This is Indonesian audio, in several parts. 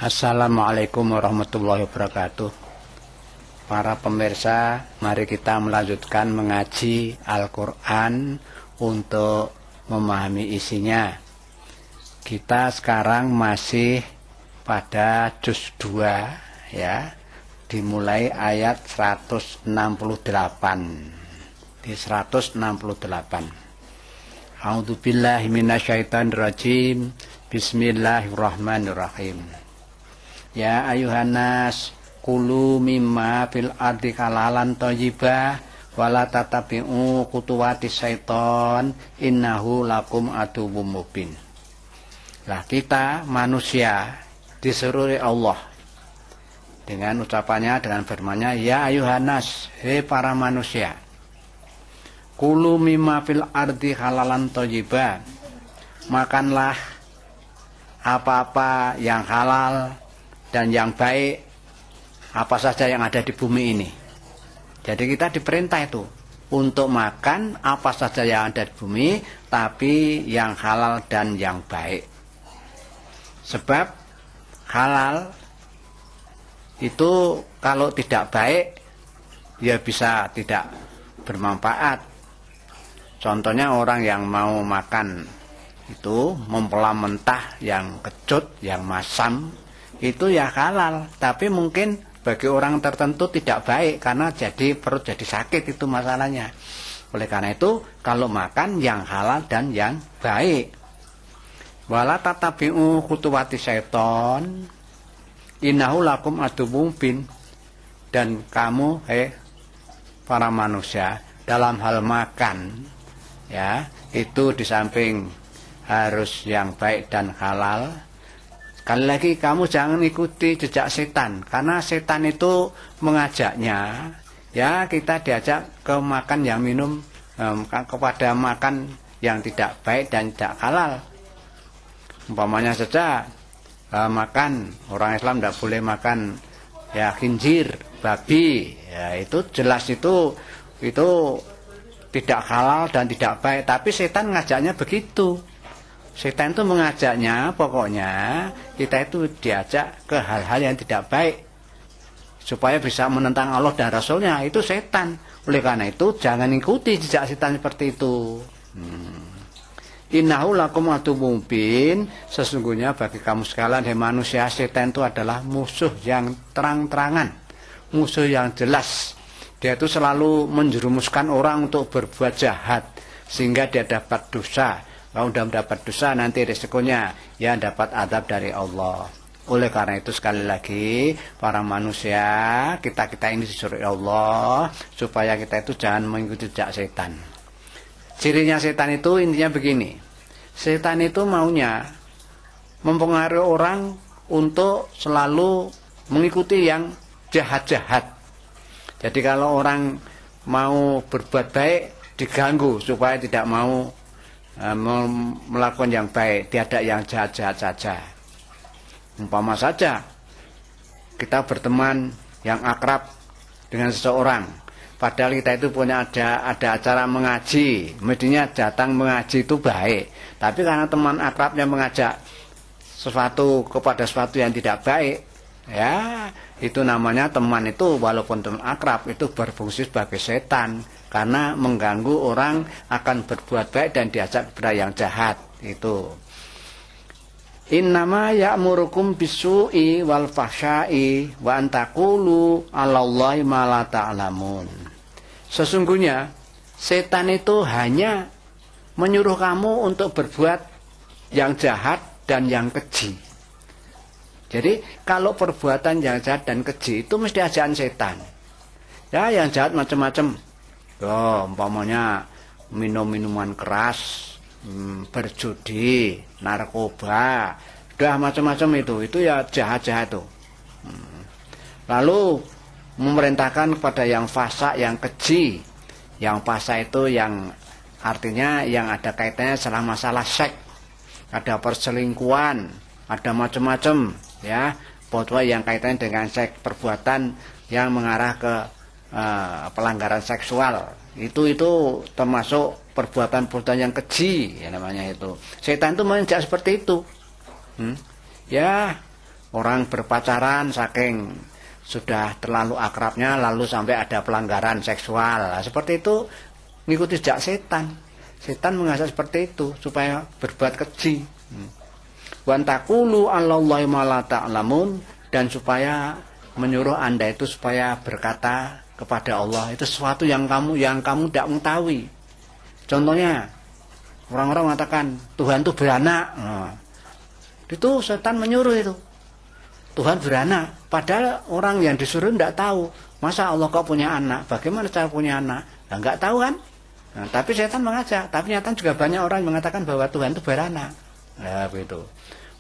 Assalamualaikum warahmatullahi wabarakatuh. Para pemirsa, mari kita melanjutkan mengaji Al-Quran untuk memahami isinya. Kita sekarang masih pada juz 2 ya, dimulai ayat 168. Di 168. A'udzubillahi minasyaitonirrajim. Bismillahirrahmanirrahim. Ya ayuhanas kulu mimma fil ardi halalan thayyibah wala tatabi'u khutuwati syaiton innahu lakum aduwwum mubin. Lah kita manusia disuruh oleh Allah dengan ucapannya, dengan firman-Nya, ya ayuhanas, hei para manusia, kulu mimma fil ardi halalan thayyibah, makanlah apa-apa yang halal dan yang baik, apa saja yang ada di bumi ini. Jadi kita diperintah itu untuk makan apa saja yang ada di bumi, tapi yang halal dan yang baik. Sebab halal itu kalau tidak baik ya bisa tidak bermanfaat. Contohnya orang yang mau makan itu mempelam mentah yang kecut, yang masam, itu ya halal, tapi mungkin bagi orang tertentu tidak baik karena jadi perut jadi sakit, itu masalahnya. Oleh karena itu kalau makan yang halal dan yang baik. Wala tatabi'u khutuwati syaiton innahu lakum aduwwum mubin. Dan kamu para manusia dalam hal makan ya, itu di samping harus yang baik dan halal, sekali lagi kamu jangan ikuti jejak setan, karena setan itu mengajaknya ya kita diajak ke makan yang minum, kepada makan yang tidak baik dan tidak halal. Umpamanya saja makan, orang Islam tidak boleh makan ya khinzir, babi ya, itu jelas itu tidak halal dan tidak baik, tapi setan ngajaknya begitu. Setan itu mengajaknya, pokoknya kita itu diajak ke hal-hal yang tidak baik supaya bisa menentang Allah dan Rasulnya, itu setan. Oleh karena itu jangan ikuti jejak setan seperti itu. Innahu lakum aduwwum mubin. Sesungguhnya bagi kamu sekalian, hai manusia, setan itu adalah musuh yang terang-terangan, musuh yang jelas. Dia itu selalu menjerumuskan orang untuk berbuat jahat sehingga dia dapat dosa. Kalau sudah mendapat dosa, nanti resikonya ya dapat adab dari Allah. Oleh karena itu sekali lagi para manusia, kita ini disuruh Allah supaya kita itu jangan mengikuti jejak setan. Cirinya setan itu intinya begini. Setan itu maunya mempengaruhi orang untuk selalu mengikuti yang jahat-jahat. Jadi kalau orang mau berbuat baik diganggu supaya tidak mau melakukan yang baik, tiada yang jahat-jahat saja. Umpama saja kita berteman yang akrab dengan seseorang, padahal kita itu punya ada acara mengaji, mestinya datang mengaji itu baik, tapi karena teman akrabnya mengajak sesuatu kepada sesuatu yang tidak baik, ya itu namanya teman itu walaupun teman akrab itu berfungsi sebagai setan, karena mengganggu orang akan berbuat baik dan diajak kepada yang jahat. Itu innama ya'murukum bisu'i wal fahsya'i wa antaqulu 'alallahi ma la ta'lamun. Sesungguhnya setan itu hanya menyuruh kamu untuk berbuat yang jahat dan yang keji. Jadi kalau perbuatan yang jahat dan keji itu mesti ajakan setan. Ya yang jahat macam-macam. Umpamanya minum minuman keras, berjudi, narkoba, udah macam-macam itu ya jahat-jahat itu. Lalu memerintahkan kepada yang fasa, yang keji. Yang fasa itu yang artinya yang ada kaitannya salah masalah seks, ada perselingkuhan, ada macam-macam ya, pokoknya yang kaitannya dengan seks, perbuatan yang mengarah ke pelanggaran seksual, itu termasuk perbuatan-perbuatan yang keji ya namanya itu. Setan itu mengajak seperti itu. Ya orang berpacaran saking sudah terlalu akrabnya lalu sampai ada pelanggaran seksual. Nah, seperti itu mengikuti jejak setan. Setan mengajak seperti itu supaya berbuat keji. Wan taqulu 'alallahi ma la ta'lamun, dan supaya menyuruh Anda itu supaya berkata kepada Allah itu sesuatu yang kamu tidak mengetahui. Contohnya orang-orang mengatakan Tuhan itu beranak. Nah, itu setan menyuruh itu. Tuhan beranak, padahal orang yang disuruh tidak tahu. Masa Allah kok punya anak? Bagaimana cara punya anak? Nah, nggak tahu kan? Nah, tapi setan mengajak. Tapi nyata juga banyak orang yang mengatakan bahwa Tuhan itu beranak. Nah, begitu.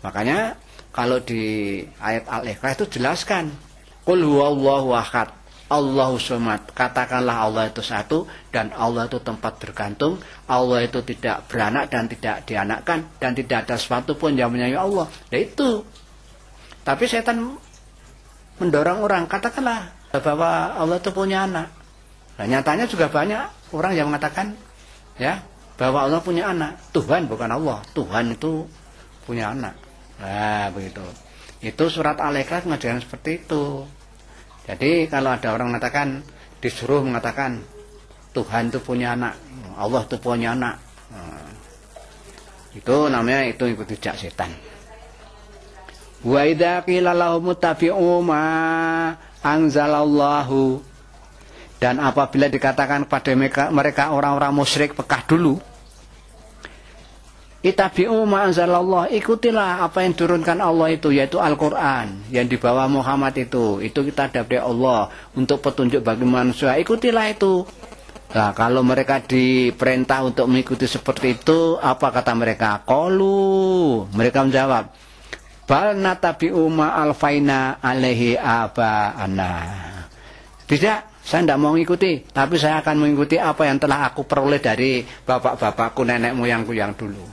Makanya kalau di ayat Al-Ikhlas itu jelaskan, Qul huwallahu ahad, Allahu somad. Katakanlah Allah itu satu dan Allah itu tempat bergantung. Allah itu tidak beranak dan tidak dianakkan dan tidak ada sesuatu pun yang menyayangi Allah. Nah, itu. Tapi setan mendorong orang, katakanlah bahwa Allah itu punya anak. Nah, nyatanya juga banyak orang yang mengatakan ya bahwa Allah punya anak. Tuhan bukan Allah. Tuhan itu punya anak. Nah, begitu. Itu surat Al-Ikhlas mengajarkan seperti itu. Jadi kalau ada orang mengatakan, disuruh mengatakan Tuhan itu punya anak, Allah itu punya anak. Nah, itu namanya itu ikuti jejak setan. Wa idza qila lahum muttabi'u ma anzalallahu, dan apabila dikatakan kepada mereka orang-orang musyrik Mekah dulu, ittabi'u ma anzalallahu, ikutilah apa yang diturunkan Allah itu, yaitu Al-Qur'an yang dibawa Muhammad itu kita dari Allah untuk petunjuk bagi manusia, ikutilah itu. Nah, kalau mereka diperintah untuk mengikuti seperti itu, apa kata mereka? Qalu, mereka menjawab, bal natabi'u ma alfaina alaihi aba'ana. Tidak, saya tidak mau mengikuti, tapi saya akan mengikuti apa yang telah aku peroleh dari bapak-bapakku, nenek moyangku yang dulu.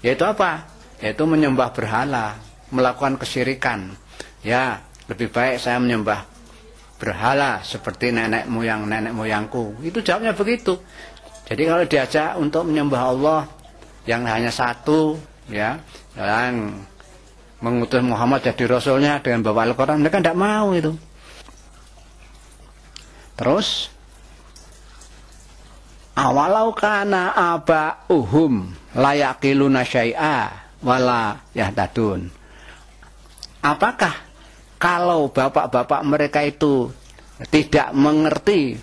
Yaitu apa? Yaitu menyembah berhala, melakukan kesyirikan. Ya, lebih baik saya menyembah berhala seperti nenek moyangku. Itu jawabnya begitu. Jadi kalau diajak untuk menyembah Allah yang hanya satu, ya, yang mengutus Muhammad jadi rasulnya dengan bawa Al-Quran, mereka tidak mau itu. Terus awalau kana aba'uhum layaqiluna syai'a wala yahtadun. Apakah kalau bapak-bapak mereka itu tidak mengerti,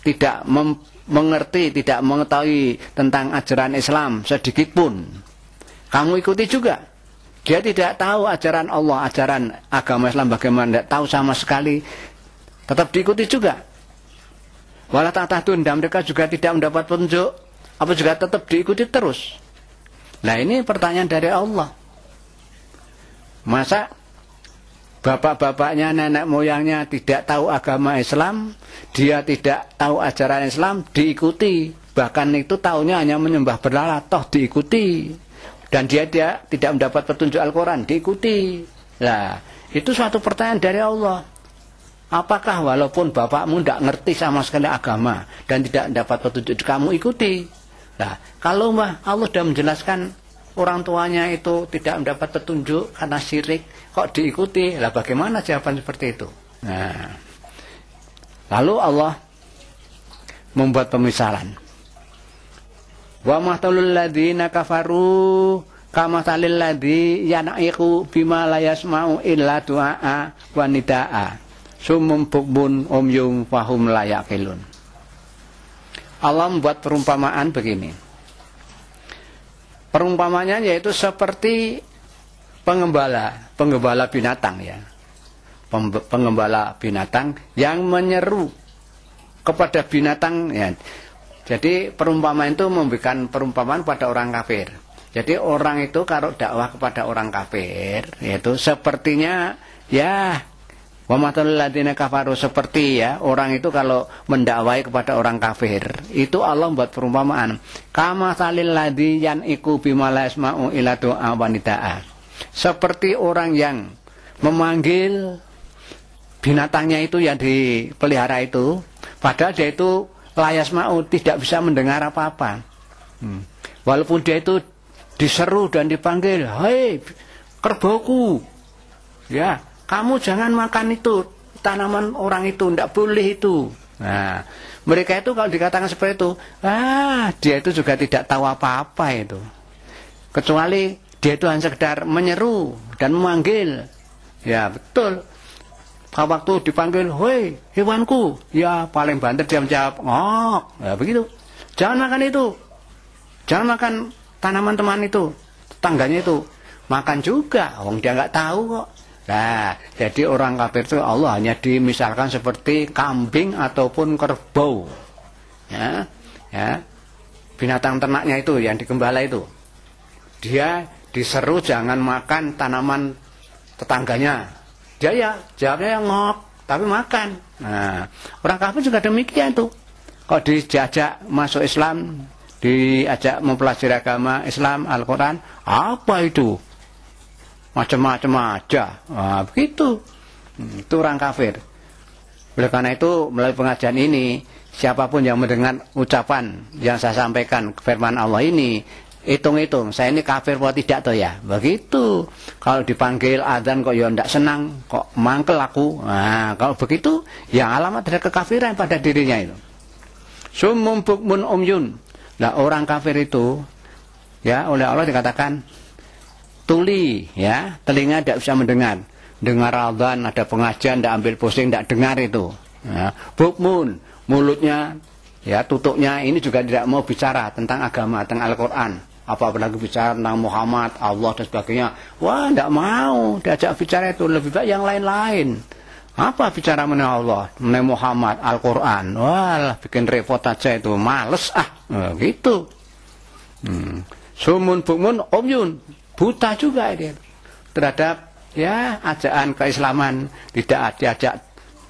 tidak mengetahui tentang ajaran Islam sedikit pun, kamu ikuti juga? Dia tidak tahu ajaran Allah, ajaran agama Islam bagaimana, tidak tahu sama sekali, tetap diikuti juga. Walau tahtadun, dan mereka juga tidak mendapat petunjuk, apa juga tetap diikuti terus. Nah, ini pertanyaan dari Allah. Masa bapak-bapaknya, nenek moyangnya tidak tahu agama Islam, dia tidak tahu ajaran Islam, diikuti. Bahkan itu tahunya hanya menyembah berhala, toh diikuti. Dan dia tidak mendapat petunjuk Al-Quran, diikuti. Nah, itu suatu pertanyaan dari Allah. Apakah walaupun bapakmu tidak ngerti sama sekali agama dan tidak mendapat petunjuk, kamu ikuti? Nah, kalau Allah sudah menjelaskan orang tuanya itu tidak mendapat petunjuk karena syirik, kok diikuti? Lah, bagaimana jawaban seperti itu? Nah, lalu Allah membuat pemisalan. Wa mahtalul ladzina kafaru kamathalil ladzi yanaiqu bima la yasma'u illa du'a wa nidaa sumum bukmun umyum fahum la yaqilun. Allah membuat perumpamaan begini. Perumpamannya yaitu seperti penggembala binatang ya. Penggembala binatang yang menyeru kepada binatang ya. Jadi perumpamaan itu memberikan perumpamaan pada orang kafir. Jadi orang itu kalau dakwah kepada orang kafir, yaitu sepertinya ya wa matalul ladzina kafaru, seperti ya orang itu kalau mendakwai kepada orang kafir, itu Allah membuat perumpamaan. Kama salil ladzi yaniku bima la yasma'u illa du'a wa nidaa. Seperti orang yang memanggil binatangnya itu yang dipelihara itu, padahal dia itu layas mau tidak bisa mendengar apa-apa. Walaupun dia itu diseru dan dipanggil, hei kerbauku, Ya, kamu jangan makan itu, tanaman orang itu, tidak boleh itu. Nah, mereka itu kalau dikatakan seperti itu, dia itu juga tidak tahu apa-apa itu. Kecuali dia itu hanya sekedar menyeru dan memanggil. Ya, betul. Waktu dipanggil, "Hoi, hewanku." Ya, paling banter dia menjawab, "Ngok." Ya, begitu. Jangan makan itu. Jangan makan tanaman teman itu, tetangganya itu. Makan juga, wong dia nggak tahu kok. Nah, jadi orang kafir itu Allah hanya dimisalkan seperti kambing ataupun kerbau. Ya, ya. Binatang ternaknya itu yang digembala itu. Dia diseru jangan makan tanaman tetangganya. Dia ya jawabnya ngok, tapi makan. Nah, orang kafir juga demikian tuh. Kalau diajak masuk Islam, diajak mempelajari agama Islam, Al-Quran, apa itu? Macam-macam aja. Nah, begitu. Itu orang kafir. Oleh karena itu, melalui pengajian ini, siapapun yang mendengar ucapan yang saya sampaikan, firman Allah ini, hitung-hitung, saya ini kafir atau tidak toh ya? Begitu. Kalau dipanggil adzan kok ya tidak senang, kok mangkel aku. Nah, kalau begitu, ya alamat dari kekafiran pada dirinya itu. Summum bukmun umyun. Nah, orang kafir itu, ya oleh Allah dikatakan tuli, ya, telinga tidak bisa mendengar. Dengar adzan, ada pengajian, tidak ambil pusing, tidak dengar itu. Ya. Bukmun, mulutnya, ya, tutupnya ini juga tidak mau bicara tentang agama, tentang Al-Quran. Apalagi bicara tentang Muhammad, Allah dan sebagainya. Wah, tidak mau diajak bicara itu, lebih baik yang lain-lain. Apa bicara mengenai Allah, mengenai Muhammad, Al-Quran? Wah, bikin repot aja itu, males gitu. Sumun bukmun umyun, buta juga dia terhadap ya ajakan keislaman, tidak diajak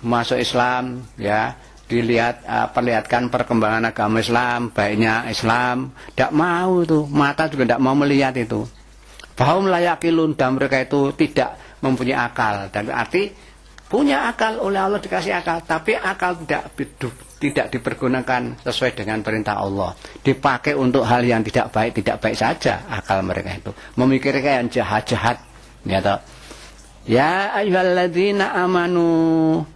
masuk Islam, ya, dilihat perlihatkan perkembangan agama Islam, baiknya Islam, tidak mau itu, mata juga tidak mau melihat itu. Bahum layakilun, dan mereka itu tidak mempunyai akal, dan berarti punya akal, oleh Allah dikasih akal, tapi akal tidak dipergunakan sesuai dengan perintah Allah, dipakai untuk hal yang tidak baik saja akal mereka itu, memikirkan yang jahat-jahat, ya toh. Ya ayyuhalladzina amanu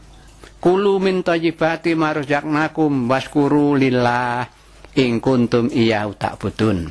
kulu min thayyibati ma razaqnakum waskuru lillah in kuntum iyyahu ta'budun.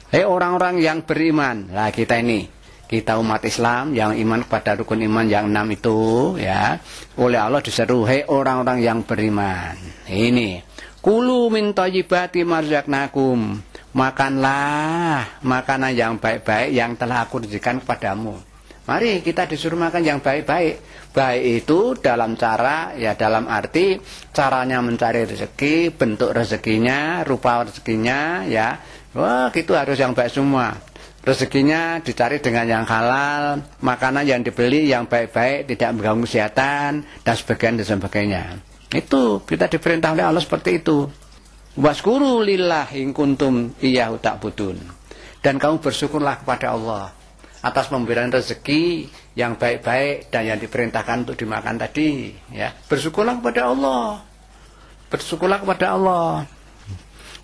Hei orang-orang yang beriman. Lah kita umat Islam yang iman kepada rukun iman yang 6 itu, ya, oleh Allah diseru, hei orang-orang yang beriman. Ini kulu min thayyibati ma razaqnakum, makanlah makanan yang baik-baik yang telah aku rezekikan kepadamu. Mari kita disuruh makan yang baik-baik. Baik itu dalam cara, ya dalam arti caranya mencari rezeki, bentuk rezekinya, rupa rezekinya, ya. Wah, itu harus yang baik semua. Rezekinya dicari dengan yang halal, makanan yang dibeli yang baik-baik, tidak mengganggu kesehatan, dan sebagainya. Itu kita diperintah oleh Allah seperti itu. Waskuru lillah in kuntum iyyahu ta'budun. Dan kamu bersyukurlah kepada Allah atas pemberian rezeki yang baik-baik dan yang diperintahkan untuk dimakan tadi, ya. Bersyukurlah kepada Allah. Bersyukurlah kepada Allah.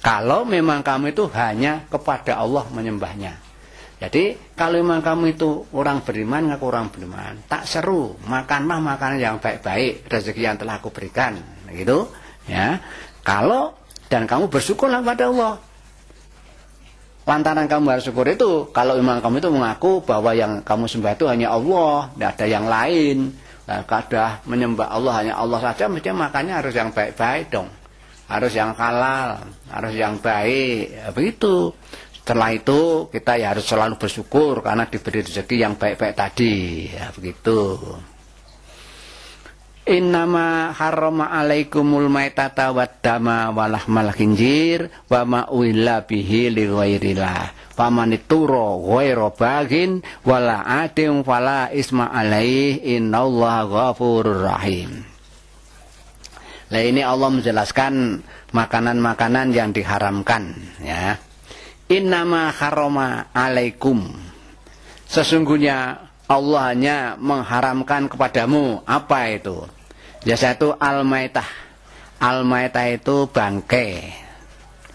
Kalau memang kamu itu hanya kepada Allah menyembahnya. Jadi kalau memang kamu itu orang beriman, ngaku orang beriman, tak seru, makanlah makanan yang baik-baik, rezeki yang telah aku berikan, gitu, ya. Kalau dan kamu bersyukurlah kepada Allah. Lantaran kamu harus syukur itu, kalau memang kamu itu mengaku bahwa yang kamu sembah itu hanya Allah, tidak ada yang lain. Nah, kada menyembah Allah hanya Allah saja, mestinya makannya harus yang baik-baik dong, harus yang halal, harus yang baik, ya, begitu. Setelah itu kita ya harus selalu bersyukur karena diberi rezeki yang baik-baik tadi, ya begitu. Innama harrama alaikumul maitata waddama walahmal khinzir wa ma uhilla bihi li ghairillah famanituro ghairu bagin wala atim fala isma alaihi innallaha ghafurur rahim. Nah, ini Allah menjelaskan makanan-makanan yang diharamkan, ya. Innama harrama alaikum, sesungguhnya Allah hanya mengharamkan kepadamu apa itu? Biasa itu al-maitah. Al-maitah itu bangkai.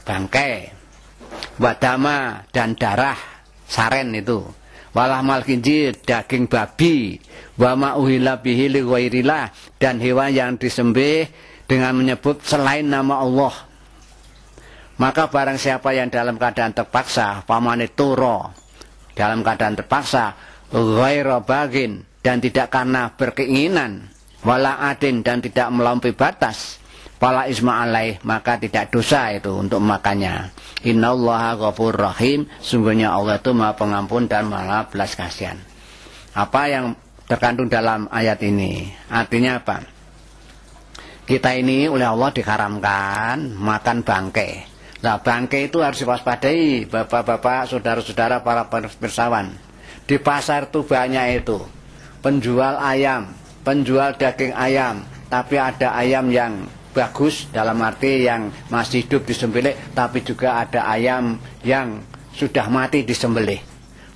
Bangkai. Wadama dan darah, saren itu. walahmal khinzir, daging babi, wa ma uhilla bihi li ghairillah, dan hewan yang disembelih dengan menyebut selain nama Allah. Maka barang siapa yang dalam keadaan terpaksa, pamane turo, dalam keadaan terpaksa, ghairu bagin, dan tidak karena berkeinginan, wala adin, dan tidak melampaui batas, fala isma alaih, maka tidak dosa itu untuk makannya. Innallaha ghafurur rahim, sungguhnya Allah itu Maha Pengampun dan Maha belas kasihan. Apa yang terkandung dalam ayat ini? Artinya apa? Kita ini oleh Allah diharamkan makan bangkai. Nah, bangkai itu harus diwaspadai, bapak-bapak, saudara-saudara, para pirsawan. Di pasar itu banyak itu penjual ayam, penjual daging ayam, tapi ada ayam yang bagus dalam arti yang masih hidup disembelih, tapi juga ada ayam yang sudah mati disembelih.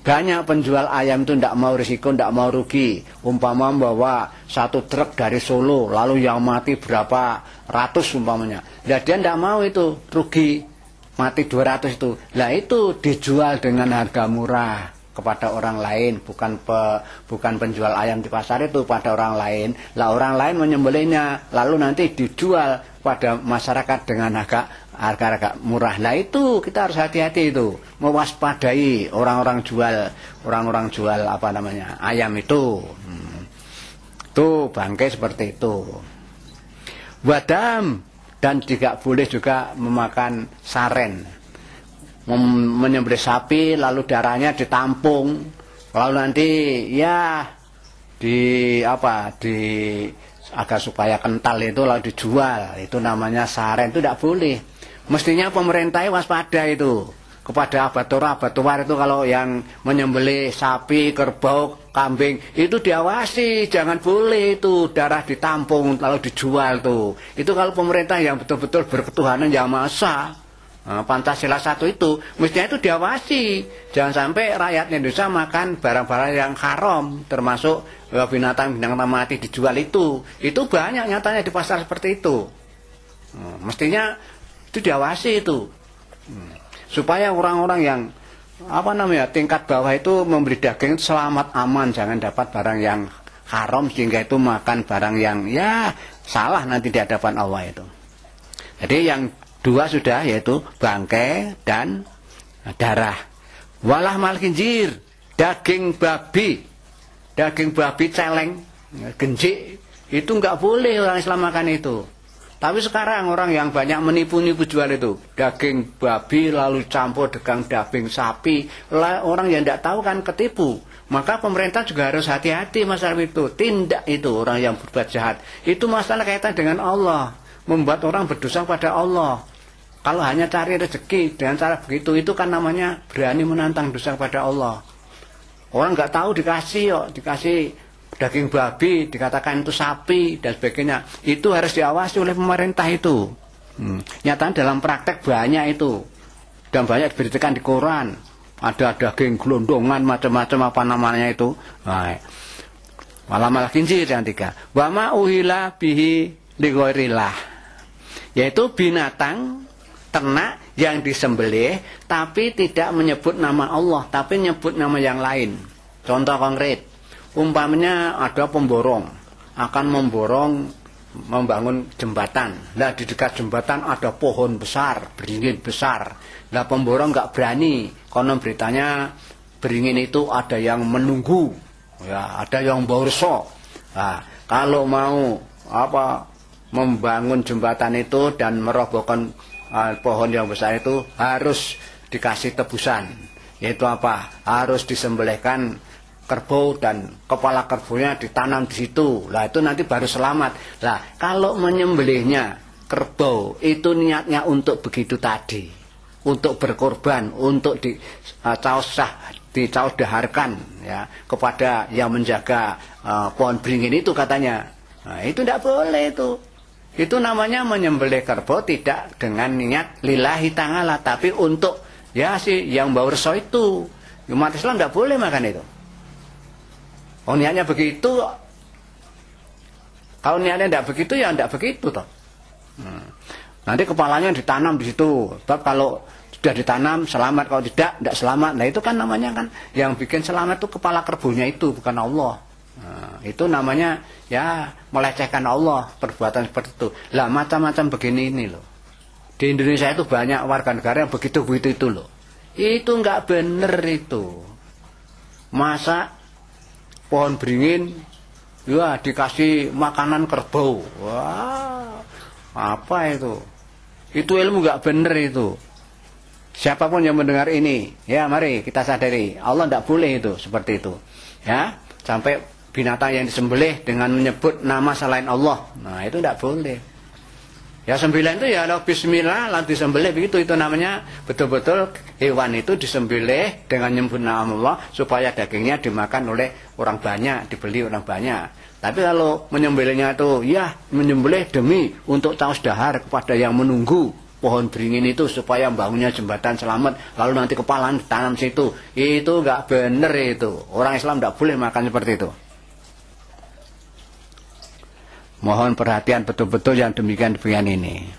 Banyak penjual ayam itu tidak mau risiko, tidak mau rugi. Umpama bawa satu truk dari Solo, lalu yang mati berapa ratus umpamanya. Nah, dia tidak mau itu rugi, mati 200 itu. Nah, itu dijual dengan harga murah kepada orang lain, bukan penjual ayam di pasar itu, pada orang lain. Lah, orang lain menyembelihnya, lalu nanti dijual pada masyarakat dengan harga murah. Lah, itu kita harus hati-hati itu, mewaspadai orang-orang jual apa namanya ayam itu. Tuh bangkai seperti itu. Wadam, dan tidak boleh juga memakan saren. Menyembelih sapi lalu darahnya ditampung, lalu nanti ya agar supaya kental itu lalu dijual, itu namanya saren. Itu tidak boleh. Mestinya pemerintah waspada itu kepada abattoir itu, kalau yang menyembelih sapi, kerbau, kambing itu diawasi, jangan boleh itu darah ditampung lalu dijual tuh. Itu kalau pemerintah yang betul-betul berketuhanan yang Maha Esa, Pancasila 1 itu mestinya itu diawasi, jangan sampai rakyat Indonesia makan barang-barang yang haram, termasuk binatang-binatang mati dijual itu banyak nyatanya di pasar seperti itu. Mestinya itu diawasi itu, supaya orang-orang yang tingkat bawah itu membeli daging selamat aman, jangan dapat barang yang haram sehingga itu makan barang yang ya salah nanti di hadapan Allah itu. Jadi yang dua sudah, yaitu bangkai dan darah. Walah mal khinzir, daging babi celeng, genjik, itu nggak boleh orang Islam makan itu. Tapi sekarang orang yang banyak menipu-nipu jual itu daging babi lalu campur dengan daging sapi, orang yang tidak tahu kan ketipu. Maka pemerintah juga harus hati-hati masalah itu. Tindak itu orang yang berbuat jahat, itu masalah kaitan dengan Allah, membuat orang berdosa pada Allah. Kalau hanya cari rezeki dengan cara begitu, itu kan namanya berani menantang dosa kepada Allah. Orang nggak tahu dikasih daging babi, dikatakan itu sapi dan sebagainya. Itu harus diawasi oleh pemerintah itu. Nyatanya dalam praktek banyak itu, dan banyak diberitakan di koran. Ada daging gelondongan macam-macam apa namanya itu. Walamal khinzir yang 3. Wa ma uhilla bihi li ghairillah, yaitu binatang ternak yang disembelih tapi tidak menyebut nama Allah, tapi menyebut nama yang lain. Contoh konkret, umpamanya ada pemborong akan membangun jembatan. Nah, di dekat jembatan ada pohon besar, beringin besar. Nah, pemborong nggak berani, konon beritanya beringin itu ada yang menunggu, ya, ada yang borso. Nah, kalau mau membangun jembatan itu dan merobohkan pohon yang besar itu harus dikasih tebusan, yaitu harus disembelihkan kerbau dan kepala kerbaunya ditanam di situ. Lah, itu nanti baru selamat. Lah, kalau menyembelihnya kerbau itu niatnya untuk begitu tadi, untuk berkorban, untuk dicaus daharkan ya kepada yang menjaga pohon beringin itu katanya. Nah, itu tidak boleh itu. Itu namanya menyembelih kerbau tidak dengan niat lillahi ta'ala, tapi untuk yang bau reso itu. Umat Islam tidak boleh makan itu. Oh, niatnya begitu. Kalau niatnya tidak begitu ya tidak begitu toh. Nanti kepalanya ditanam di situ. Sebab kalau sudah ditanam selamat, kalau tidak selamat. Nah itu kan namanya kan yang bikin selamat itu kepala kerbaunya itu, bukan Allah. Nah, itu namanya ya melecehkan Allah, perbuatan seperti itu. Lah macam-macam begini ini loh. Di Indonesia itu banyak warga negara yang begitu-begitu itu loh. Itu nggak bener itu. Masa pohon beringin ya dikasih makanan kerbau. Wah, apa itu? Itu ilmu nggak bener itu. Siapapun yang mendengar ini, ya mari kita sadari, Allah tidak boleh itu seperti itu. Ya, sampai binatang yang disembelih dengan menyebut nama selain Allah. Nah, itu tidak boleh. Ya sembilan itu ya bismillah lalu disembelih begitu, itu namanya betul-betul hewan itu disembelih dengan menyebut nama Allah supaya dagingnya dimakan oleh orang banyak, dibeli orang banyak. Tapi kalau menyembelihnya itu ya menyembelih demi untuk taus dahar kepada yang menunggu pohon beringin itu supaya bangunnya jembatan selamat, lalu nanti kepala ditanam situ, itu nggak bener itu. Orang Islam tidak boleh makan seperti itu. Mohon perhatian betul-betul yang demikian ini.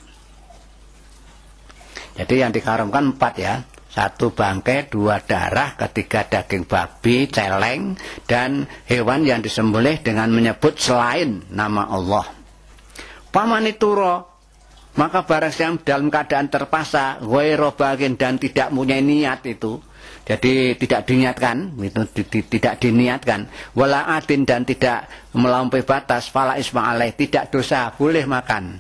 Jadi yang diharamkan 4 ya. 1 bangkai, 2 darah, 3 daging babi, celeng, dan hewan yang disembelih dengan menyebut selain nama Allah. Pamanituro, maka barang yang dalam keadaan terpaksa, wairobagin dan tidak punya niat itu. Jadi tidak diniatkan, itu tidak diniatkan. Wala adin dan tidak melampaui batas, fala isma alaih, tidak dosa, boleh makan.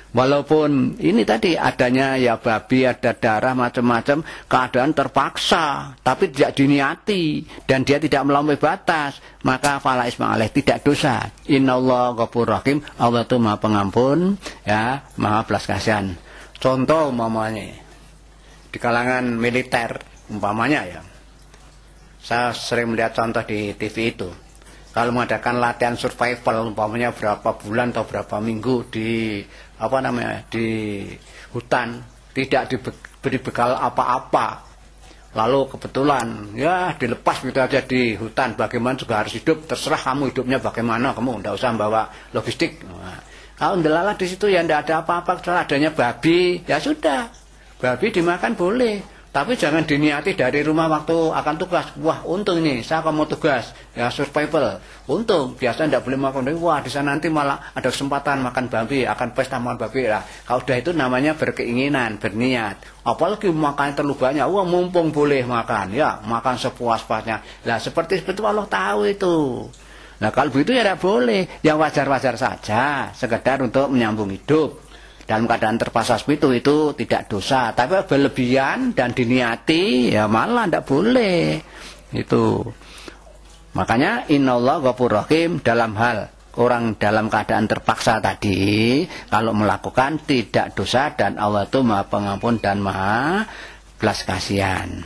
Walaupun ini tadi adanya ya babi, ada darah macam-macam, keadaan terpaksa, tapi tidak diniati dan dia tidak melampaui batas, maka fala isma alaih, tidak dosa. Innallaha ghafurur rahim, Allah itu Maha Pengampun, ya, Maha belas kasihan. Contoh umpamanya di kalangan militer, umpamanya ya, saya sering melihat contoh di TV itu, kalau mengadakan latihan survival umpamanya berapa bulan atau berapa minggu di di hutan, tidak diberi bekal apa-apa, lalu kebetulan ya dilepas gitu aja di hutan, bagaimana juga harus hidup, terserah kamu hidupnya bagaimana, kamu tidak usah bawa logistik. Nah, kalau ndelalah di situ ya tidak ada apa-apa, kecuali adanya babi, ya sudah, babi dimakan boleh. Tapi jangan diniati dari rumah waktu akan tugas. Wah, untung nih, saya mau tugas ya survival. Untung, biasanya tidak boleh makan. Wah, di sana nanti malah ada kesempatan makan babi, akan pesta makan babi lah. Kalau udah itu namanya berkeinginan, berniat. Apalagi makan terlalu banyak. Wah, mumpung boleh makan, ya makan sepuas-puasnya. Lah seperti itu Allah tahu itu. Nah kalau begitu ya tidak boleh. Yang wajar-wajar saja, sekedar untuk menyambung hidup. Dalam keadaan terpaksa seperti itu tidak dosa, tapi berlebihan dan diniati ya malah tidak boleh. Itu makanya innallaha ghafurur rahim, dalam hal orang dalam keadaan terpaksa tadi kalau melakukan tidak dosa, dan Allah itu Maha Pengampun dan Maha belas kasihan.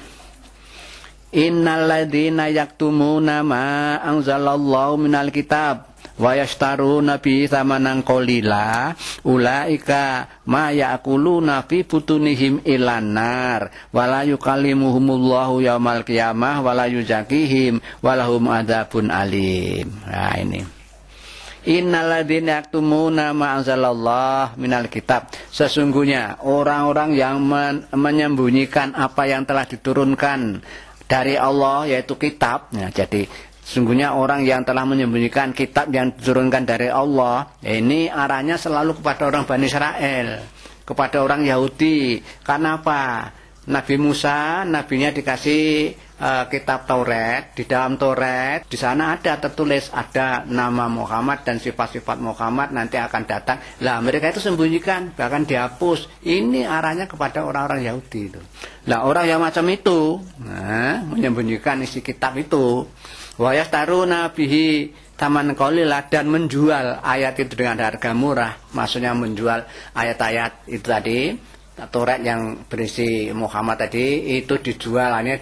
Innalladzina yaktumuna ma anzalallahu minal kitab wa yashtaruna bi tsamanan qalila ulaika ma ya'kuluna fi butunihim ilan nar wa la yukallimuhumullahu yaumal qiyamah wa la yuzakihim wa lahum adzabun alim. Nah ini innalladzina yaktumuna ma anzalallahu minal kitab, sesungguhnya orang-orang yang menyembunyikan apa yang telah diturunkan dari Allah, yaitu kitab. Nah, jadi sesungguhnya orang yang telah menyembunyikan kitab yang diturunkan dari Allah, ini arahnya selalu kepada orang Bani Israel, kepada orang Yahudi. Karena apa? Nabi Musa, nabinya dikasih kitab Taurat. Di dalam Taurat, di sana ada tertulis, ada nama Muhammad dan sifat-sifat Muhammad nanti akan datang. Lah mereka itu sembunyikan, bahkan dihapus. Ini arahnya kepada orang-orang Yahudi itu. Lah orang yang macam itu, menyembunyikan isi kitab itu, wa yastaruna bihi taman qalila, dan menjual ayat itu dengan harga murah. Maksudnya menjual ayat-ayat itu tadi, Taurat yang berisi Muhammad tadi, itu dijualannya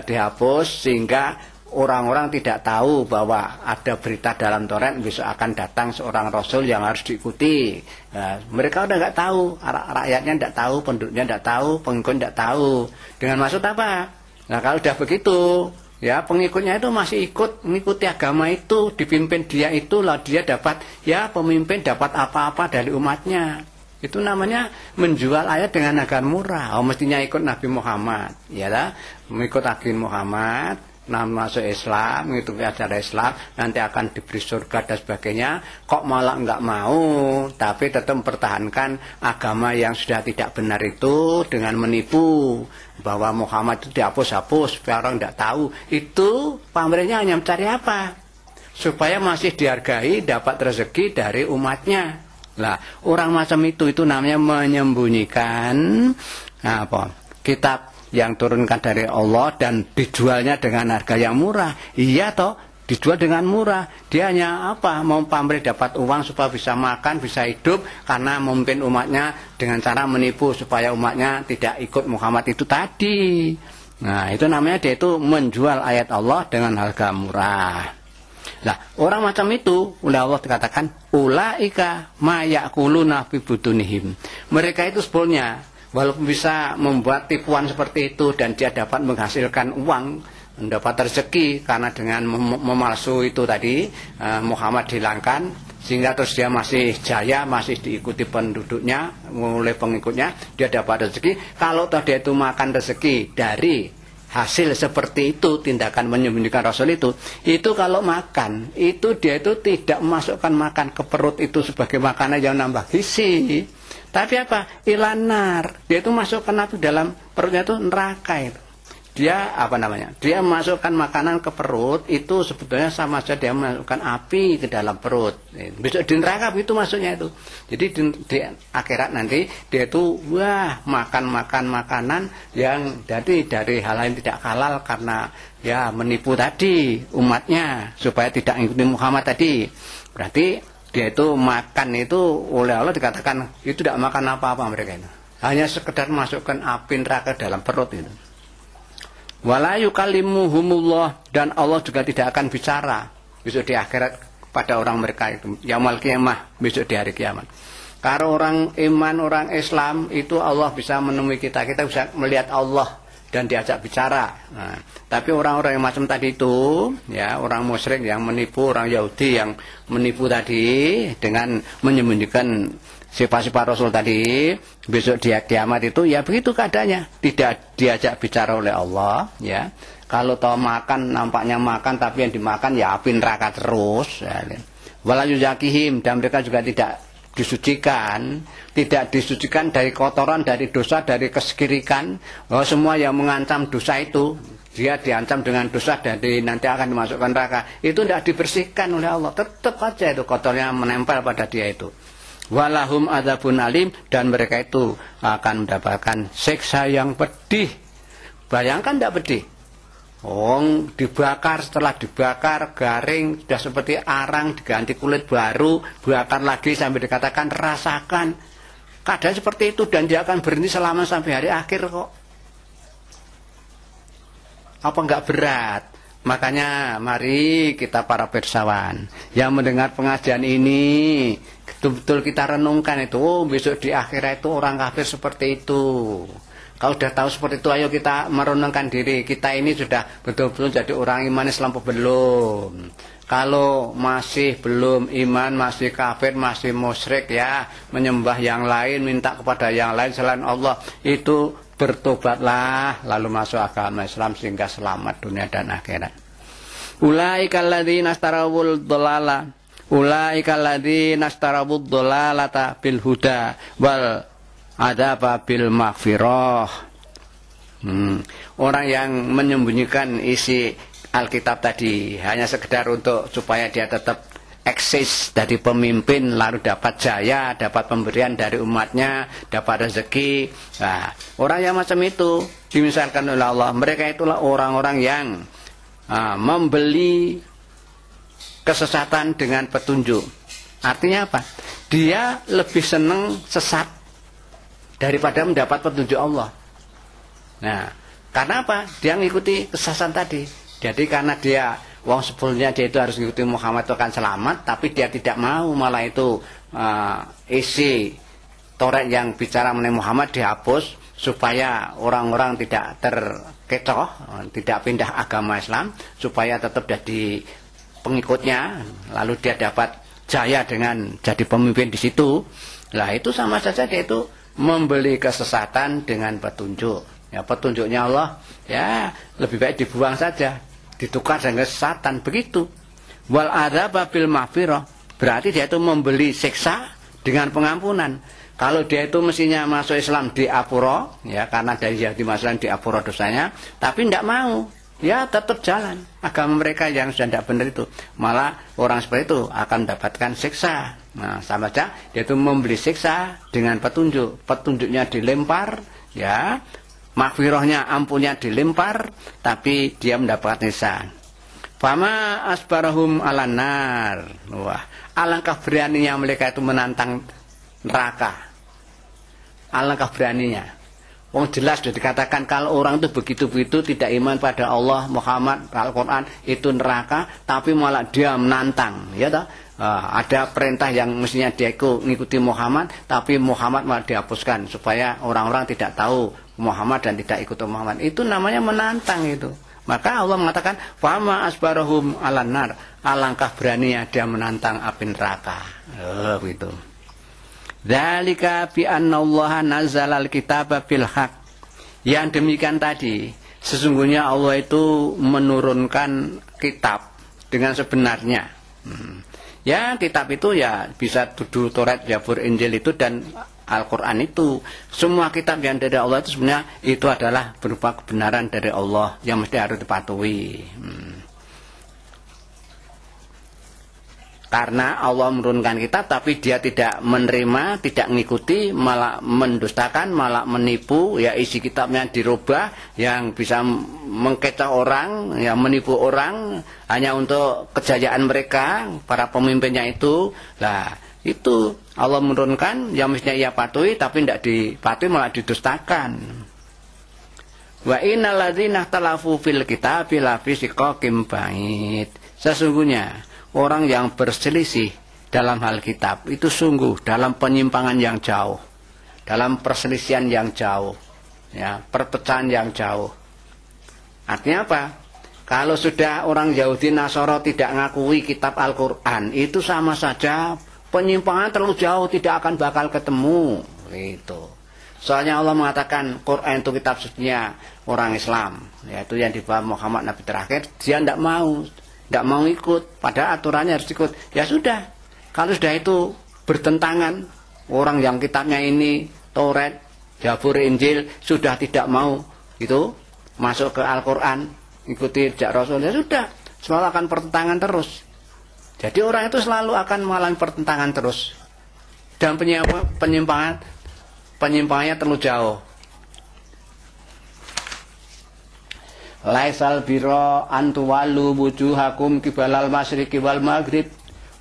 dihapus sehingga orang-orang tidak tahu bahwa ada berita dalam Taurat besok akan datang seorang Rasul yang harus diikuti. Nah, mereka udah nggak tahu, rakyatnya nggak tahu, penduduknya nggak tahu, pengikut nggak tahu. Dengan maksud apa? Nah kalau udah begitu, ya pengikutnya itu masih ikut mengikuti agama itu, dipimpin dia itu, lah dia dapat, ya pemimpin dapat apa-apa dari umatnya. Itu namanya menjual ayat dengan harga murah. Oh, mestinya ikut Nabi Muhammad, ya lah, mengikut Nabi Muhammad, masuk Islam, mengikuti ajaran Islam, nanti akan diberi surga dan sebagainya. Kok malah enggak mau, tapi tetap mempertahankan agama yang sudah tidak benar itu dengan menipu bahwa Muhammad itu dihapus-hapus supaya orang enggak tahu. Itu pamrihnya hanya mencari apa? Supaya masih dihargai, dapat rezeki dari umatnya. Lah, orang macam itu namanya menyembunyikan kitab yang turunkan dari Allah dan dijualnya dengan harga yang murah. Iya toh, dijual dengan murah. Dia hanya mau pamrih dapat uang supaya bisa makan, bisa hidup, karena memimpin umatnya dengan cara menipu supaya umatnya tidak ikut Muhammad itu tadi. Nah, itu namanya dia itu menjual ayat Allah dengan harga murah. Nah, orang macam itu, oleh Allah dikatakan, ulaika ma ya'kuluna fi butunihim. Mereka itu sebetulnya, walaupun bisa membuat tipuan seperti itu dan dia dapat menghasilkan uang, mendapat rezeki karena dengan memalsu itu tadi, Muhammad dihilangkan, sehingga terus dia masih jaya, masih diikuti penduduknya, oleh pengikutnya, dia dapat rezeki. Kalau tadi itu makan rezeki dari hasil seperti itu, tindakan menyembunyikan Rasul itu kalau makan, itu dia itu tidak memasukkan makan ke perut itu sebagai makanan yang nambah gizi, tapi ilanar, dia itu masukkan itu dalam perutnya itu neraka itu. Dia dia masukkan makanan ke perut, itu sebetulnya sama saja dia masukkan api ke dalam perut. Besok di neraka itu masuknya itu. Jadi di akhirat nanti dia itu makan makanan yang dari hal lain tidak halal karena ya menipu tadi umatnya supaya tidak mengikuti Muhammad tadi. Berarti dia itu makan itu oleh Allah dikatakan itu tidak makan apa-apa mereka itu. Hanya sekedar masukkan api neraka dalam perut itu. Wala yukallimuhumullah, dan Allah juga tidak akan bicara besok di akhirat pada orang mereka itu. Yaumul qiyamah, besok di hari kiamat. Kalau orang iman, orang Islam itu Allah bisa menemui kita bisa melihat Allah dan diajak bicara. Nah, tapi orang-orang yang macam tadi itu, ya orang musyrik yang menipu, orang Yahudi yang menipu tadi dengan menyembunyikan sifat-sifat Rasul tadi, besok di kiamat itu ya begitu keadaannya, tidak diajak bicara oleh Allah, ya. Kalau tahu makan, nampaknya makan, tapi yang dimakan ya api neraka terus, ya. Wala yuzakihim, dan mereka juga tidak disucikan dari kotoran, dari dosa, dari kesyirikan. Semua yang mengancam dosa itu, dia diancam dengan dosa dan nanti akan dimasukkan neraka, itu tidak dibersihkan oleh Allah, tetap aja itu kotornya menempel pada dia itu. Walahum adzabun alim, dan mereka itu akan mendapatkan siksa yang pedih. Bayangkan tidak pedih? Dibakar, setelah dibakar garing sudah seperti arang, diganti kulit baru, bakar lagi sampai dikatakan rasakan. Keadaan seperti itu dan dia akan berhenti selama sampai hari akhir kok. Apa enggak berat? Makanya mari kita para pirsawan yang mendengar pengajian ini betul-betul kita renungkan itu, besok di akhirat itu orang kafir seperti itu. Kalau sudah tahu seperti itu, ayo kita merenungkan diri kita ini sudah betul-betul jadi orang iman Islam atau belum. Kalau masih belum iman, masih kafir, masih musyrik, ya menyembah yang lain, minta kepada yang lain selain Allah, itu bertobatlah lalu masuk agama Islam sehingga selamat dunia dan akhirat. Ulaikal ladzina astarawul dhalala, ulaikal ladzina astarawud dhalalata bil huda wal adaba bil maghfirah. Orang yang menyembunyikan isi Alkitab tadi hanya sekedar untuk supaya dia tetap eksis dari pemimpin, lalu dapat jaya, dapat pemberian dari umatnya, dapat rezeki. Nah, orang yang macam itu dimisalkan oleh Allah, mereka itulah orang-orang yang membeli kesesatan dengan petunjuk. Artinya apa? Dia lebih senang sesat daripada mendapat petunjuk Allah. Nah, karena apa? Dia mengikuti kesesatan tadi. Jadi karena dia sebelumnya dia itu harus mengikuti Muhammad itu akan selamat, tapi dia tidak mau, malah itu isi Taurat yang bicara mengenai Muhammad dihapus supaya orang-orang tidak terkecoh, tidak pindah agama Islam, supaya tetap jadi pengikutnya, lalu dia dapat jaya dengan jadi pemimpin di situ. Lah itu sama saja dia itu membeli kesesatan dengan petunjuk. Ya petunjuknya Allah ya lebih baik dibuang saja, ditukar dengan kesesatan begitu. Wal adzaba bil maghfirah, berarti dia itu membeli siksa dengan pengampunan. Kalau dia itu mestinya masuk Islam di Apuro, ya karena dari Yahudi Islam di Apuro dosanya, tapi tidak mau, ya tetap jalan agama mereka yang sudah tidak benar itu. Malah orang seperti itu akan mendapatkan siksa. Nah, sama saja dia itu membeli siksa dengan petunjuk. Petunjuknya dilempar, ya, maghfirahnya ampunnya dilempar, tapi dia mendapatkan siksa. Fama asbarahum alanar. Wah, alangkah beraninya mereka itu menantang neraka. Alangkah beraninya. Wong jelas sudah dikatakan kalau orang itu begitu-begitu tidak iman pada Allah, Muhammad, Al-Quran itu neraka, tapi malah dia menantang, ya toh? Ada perintah yang mestinya dia ngikuti Muhammad, tapi Muhammad malah dihapuskan supaya orang-orang tidak tahu Muhammad dan tidak ikut Muhammad. Itu namanya menantang itu. Maka Allah mengatakan, "Fama asbarahum alanar." Alangkah beraninya dia menantang api neraka. Begitu. Dzalika bi annallaha nazzalal kitaba bil haq. Yang demikian tadi, sesungguhnya Allah itu menurunkan kitab dengan sebenarnya. Ya, kitab itu ya bisa tuduh Taurat, Zabur, Injil itu dan Al-Quran itu. Semua kitab yang dari Allah itu sebenarnya itu adalah berupa kebenaran dari Allah yang mesti harus dipatuhi. Karena Allah menurunkan kitab tapi dia tidak menerima, tidak mengikuti, malah mendustakan, malah menipu, ya isi kitabnya dirubah yang bisa mengkecoh orang, ya menipu orang hanya untuk kejayaan mereka, para pemimpinnya itu. Lah, itu Allah menurunkan yang mestinya ia patuhi tapi tidak dipatuhi malah didustakan. Wa innal ladzina ikhtalafu fil kitabi lafi shiqqaqin ba'id. Sesungguhnya orang yang berselisih dalam hal kitab itu sungguh dalam penyimpangan yang jauh, dalam perselisihan yang jauh, ya, perpecahan yang jauh. Artinya apa? Kalau sudah orang Yahudi Nasoro tidak ngakui kitab Al-Quran, itu sama saja penyimpangan terlalu jauh, tidak akan bakal ketemu. Gitu. Soalnya Allah mengatakan Quran itu kitab sucinya orang Islam, yaitu yang dibawa Muhammad Nabi terakhir, dia tidak mau ikut, padahal aturannya harus ikut. Ya sudah, kalau sudah itu bertentangan, orang yang kitabnya ini Taurat, Zabur, Injil sudah tidak mau itu masuk ke Al-Quran, ikuti jejak Rasul, ya sudah, selalu akan pertentangan terus. Jadi orang itu selalu akan mengalami pertentangan terus, dan penyimpangannya terlalu jauh. Laisal biro antuwalu wujuhakum kibalal masyriqi wal maghrib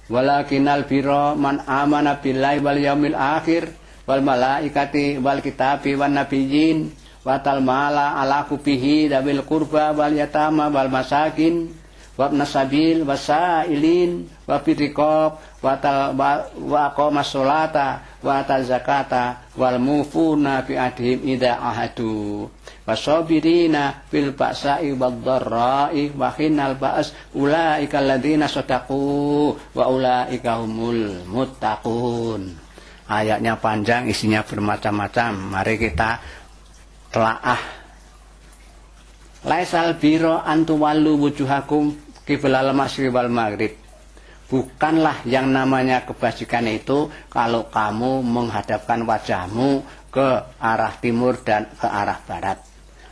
walakinal biro man amana billahi wal yaumil akhir wal malaikati wal kitabi wan nabiyyin watal mala ala kubihi dabil qurba wal yatama wal masakin wabnas sabil wasailin wabiriqab wa aqamas sholata wa atal zakata wal mufuna bi adhim idza ahadu wasabirina bil ba'sa'i wad-dharra'i wa hinal ba's ulaika alladziina shadaqu wa ulaika humul muttaqun. Ayatnya panjang, isinya bermacam-macam. Mari kita telaah. Laisal biro antuwallu wujuhakum qiblal masyriqi wal maghrib. Bukanlah yang namanya kebajikan itu kalau kamu menghadapkan wajahmu ke arah timur dan ke arah barat.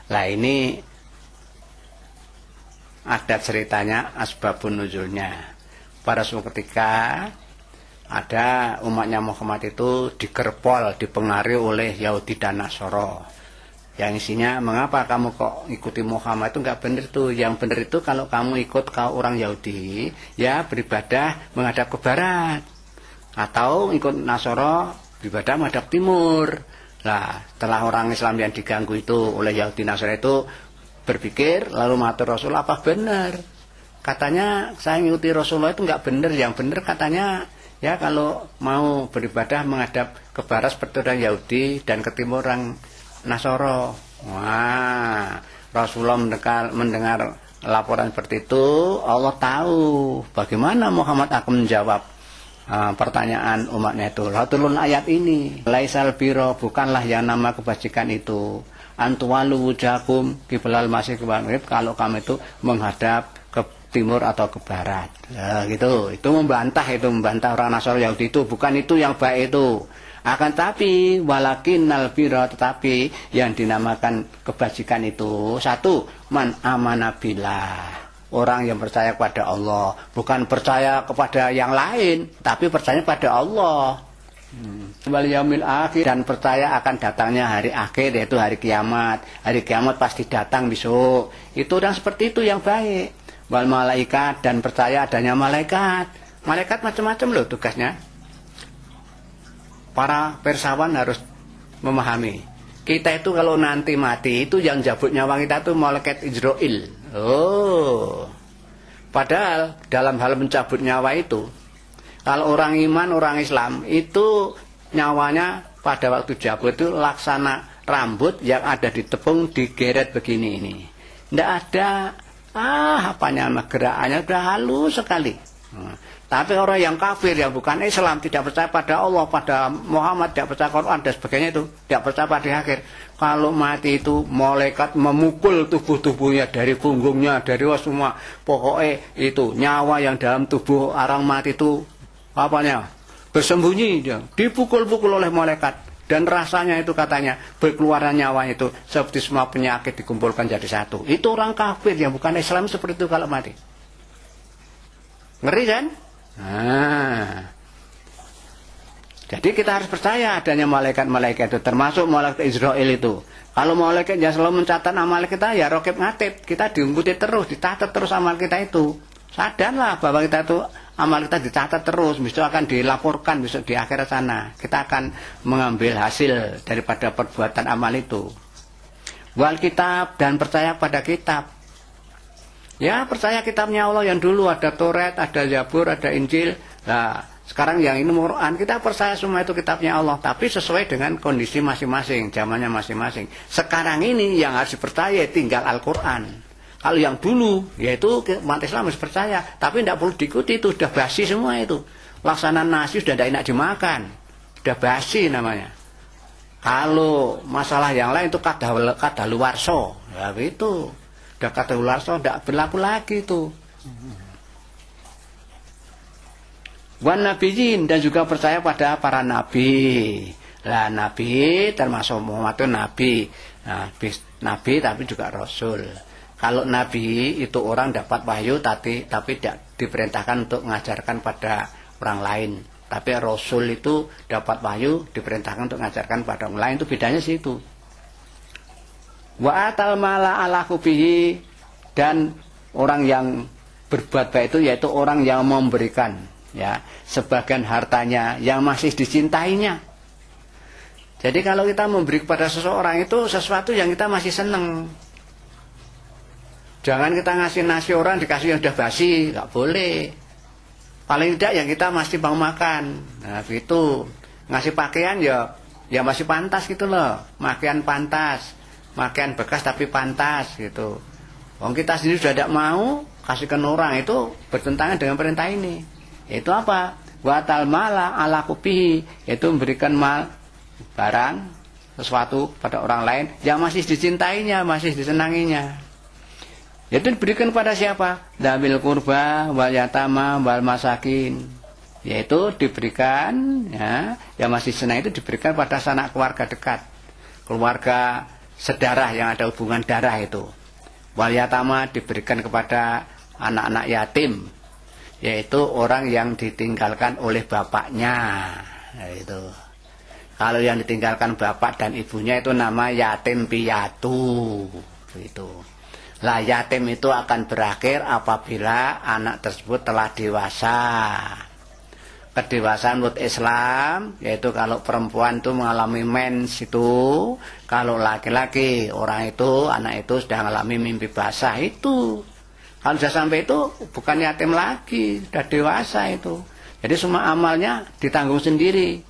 Lah ini ada ceritanya, asbabun nuzulnya. Pada suatu ketika ada umatnya Muhammad itu digerpol, dipengaruhi oleh Yahudi dan Nasoro. Yang isinya, mengapa kamu kok ikuti Muhammad itu enggak benar itu. Yang benar itu kalau kamu ikut kau orang Yahudi, ya beribadah menghadap ke barat. Atau ikut Nasoro, beribadah menghadap timur. Nah, setelah orang Islam yang diganggu itu oleh Yahudi Nasoro itu berpikir, lalu matur Rasul, apa benar? Katanya saya ngikuti Rasulullah itu enggak benar. Yang benar katanya ya kalau mau beribadah menghadap ke barat seperti orang Yahudi dan ke timur orang Nasoro. Wah, Rasulullah mendengar laporan seperti itu, Allah tahu bagaimana Muhammad akan menjawab. pertanyaan umatnya itu. Turun ayat ini. Laisal biro, bukanlah yang nama kebajikan itu. Antuwalu wujakum kiblal masih ke maghrib, kalau kamu itu menghadap ke timur atau ke barat. Nah, gitu. Itu membantah orang Nasrani Yahudi itu. Bukan itu yang baik itu. Akan tapi walakinnal birra, tetapi yang dinamakan kebajikan itu satu, man amana billah, orang yang percaya kepada Allah, bukan percaya kepada yang lain, tapi percaya pada Allah. Wal yaumil akhir, dan percaya akan datangnya hari akhir, yaitu hari kiamat. Hari kiamat pasti datang besok. Itu orang seperti itu yang baik. Wal malaikat, dan percaya adanya malaikat. Malaikat macam-macam loh tugasnya. Para persawan harus memahami. Kita itu kalau nanti mati itu yang jabut nyawa kita itu malaikat Israil. Oh. Padahal dalam hal mencabut nyawa itu, kalau orang iman, orang Islam itu nyawanya pada waktu jabut itu laksana rambut yang ada di tepung digeret begini ini. Tidak ada apanya gerakannya sudah halus sekali. Tapi orang yang kafir, yang bukan Islam, tidak percaya pada Allah, pada Muhammad, tidak percaya Quran dan sebagainya itu, tidak percaya pada akhir. Kalau mati itu malaikat memukul tubuh-tubuhnya dari punggungnya, dari semua. Pokoknya itu nyawa yang dalam tubuh orang mati itu apanya? Bersembunyi, dipukul-pukul oleh malaikat. Dan rasanya itu katanya berkeluaran nyawa itu seperti semua penyakit dikumpulkan jadi satu. Itu orang kafir yang bukan Islam seperti itu kalau mati. Ngeri kan? Nah, jadi kita harus percaya adanya malaikat-malaikat itu, termasuk malaikat Israel itu. Kalau malaikat yang selalu mencatat amal kita, ya rokib ngatib, kita diungkuti terus, dicatat terus amal kita itu. Sadarlah bahwa kita itu amal kita dicatat terus, besok akan dilaporkan besok di akhirat sana. Kita akan mengambil hasil daripada perbuatan amal itu. Wal kitab, dan percaya pada kitab. Ya, percaya kitabnya Allah yang dulu ada Taurat, ada Zabur, ada Injil. Nah, sekarang yang ini Quran, kita percaya semua itu kitabnya Allah, tapi sesuai dengan kondisi masing-masing, zamannya masing-masing. Sekarang ini yang harus dipercaya tinggal Al-Quran. Kalau yang dulu, yaitu umat Islam harus percaya, tapi tidak perlu diikuti, itu sudah basi semua itu. Laksanaan nasi sudah tidak enak dimakan, sudah basi namanya. Kalau masalah yang lain itu kadaluwarsa, ya itu. Sudah kadaluwarsa tidak berlaku lagi itu. Wan nabiyyin, dan juga percaya pada para nabi. Lah nabi termasuk Muhammad itu nabi. Nabi tapi juga rasul. Kalau nabi itu orang dapat wahyu tapi tidak diperintahkan untuk mengajarkan pada orang lain. Tapi rasul itu dapat wahyu diperintahkan untuk mengajarkan pada orang lain, itu bedanya sih itu. Wa atal mala ala kubihi, dan orang yang berbuat baik itu yaitu orang yang memberikan ya sebagian hartanya yang masih dicintainya. Jadi kalau kita memberi kepada seseorang itu sesuatu yang kita masih seneng. Jangan kita ngasih nasi orang dikasih yang sudah basi, nggak boleh. Paling tidak yang kita masih mau makan. Nah gitu. Ngasih pakaian ya masih pantas gitu loh. Pakaian pantas. Pakaian bekas tapi pantas gitu. Wong kita sendiri sudah tidak mau kasihkan orang, itu bertentangan dengan perintah ini. Itu apa? Watal mala ala kubihi, itu memberikan mal barang sesuatu pada orang lain yang masih dicintainya, masih disenanginya. Itu diberikan pada siapa? Dzawil qurba wal yatama wal masakin. Yaitu diberikan ya, yang masih senang itu diberikan pada sanak keluarga dekat. Keluarga sedarah yang ada hubungan darah itu. Wal yatama diberikan kepada anak-anak yatim, yaitu orang yang ditinggalkan oleh bapaknya. Nah, itu. Kalau yang ditinggalkan bapak dan ibunya itu nama yatim piatu. Itu. Lah yatim itu akan berakhir apabila anak tersebut telah dewasa. Kedewasaan menurut Islam yaitu kalau perempuan itu mengalami mens itu, kalau laki-laki orang itu anak itu sudah mengalami mimpi basah itu. Kalau sudah sampai itu bukan yatim lagi, sudah dewasa itu. Jadi semua amalnya ditanggung sendiri.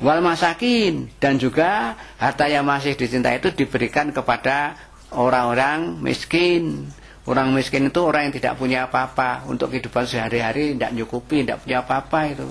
Wal masakin, dan juga harta yang masih dicintai itu diberikan kepada orang-orang miskin. Orang miskin itu orang yang tidak punya apa-apa, untuk kehidupan sehari-hari tidak nyukupi, tidak punya apa-apa itu.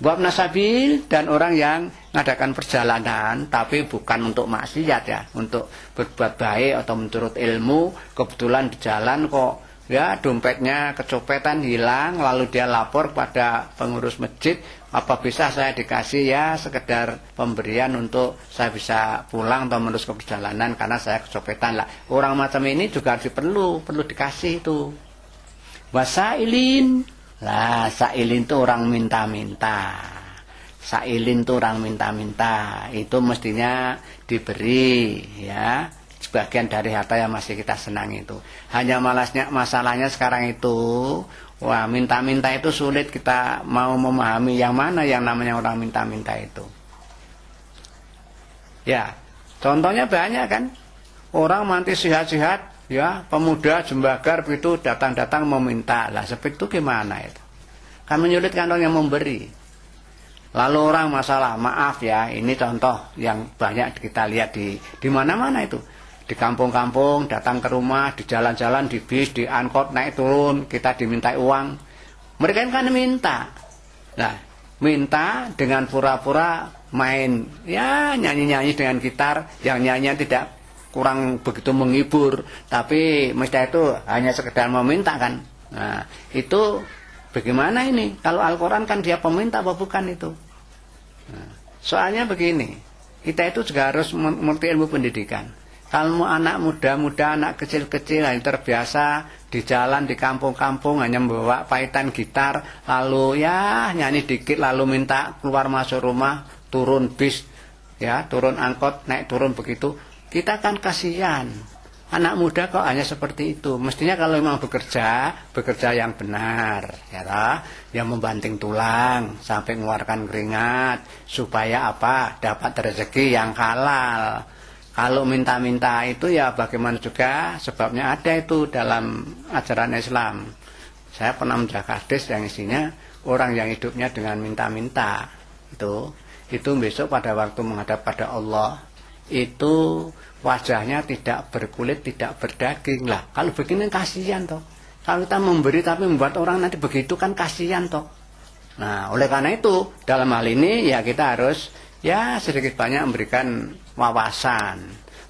Buat nasabil dan orang yang mengadakan perjalanan tapi bukan untuk maksiat ya, untuk berbuat baik atau menurut ilmu, kebetulan di jalan kok ya dompetnya kecopetan hilang, lalu dia lapor pada pengurus masjid, apa bisa saya dikasih ya sekedar pemberian untuk saya bisa pulang atau menerus ke perjalanan karena saya kecopetan lah. Orang macam ini juga perlu dikasih itu. Wasailin. Lah, sailin itu orang minta-minta. Sailin itu orang minta-minta. Itu mestinya diberi ya. Sebagian dari harta yang masih kita senang itu. Hanya masalahnya sekarang itu, wah, minta-minta itu sulit kita mau memahami yang mana yang namanya orang minta-minta itu. Ya, contohnya banyak kan. Orang mati sehat-sehat, ya, pemuda jembagar itu datang-datang meminta. Lah seperti itu gimana itu? Kan menyulitkan orang yang memberi. Lalu orang masalah, maaf ya, ini contoh yang banyak kita lihat di mana-mana itu. Di kampung-kampung, datang ke rumah, di jalan-jalan, di bis, di angkot, naik turun, kita dimintai uang. Mereka kan minta. Nah, minta dengan pura-pura main, ya nyanyi-nyanyi dengan gitar, yang nyanyian tidak kurang begitu menghibur, tapi mesti itu hanya sekedar meminta kan. Nah, itu bagaimana ini? Kalau Al-Quran kan dia peminta apa bukan itu? Nah, soalnya begini, kita itu juga harus mengerti ilmu pendidikan. Kalau anak muda-muda, anak kecil-kecil yang terbiasa di jalan, di kampung-kampung hanya membawa paitan gitar, lalu ya nyanyi dikit, lalu minta keluar masuk rumah, turun bis, ya turun angkot, naik turun begitu. Kita kan kasihan. Anak muda kok hanya seperti itu. Mestinya kalau memang bekerja yang benar, ya yang membanting tulang sampai mengeluarkan keringat supaya apa? Dapat rezeki yang halal. Kalau minta-minta itu ya bagaimana juga, sebabnya ada itu dalam ajaran Islam. Saya pernah menjaga hadis yang isinya orang yang hidupnya dengan minta-minta itu besok pada waktu menghadap pada Allah itu wajahnya tidak berkulit, tidak berdaging lah. Kalau begini kasihan toh. Kalau kita memberi tapi membuat orang nanti begitu kan kasihan toh. Nah, oleh karena itu dalam hal ini ya kita harus ya sedikit banyak memberikan wawasan,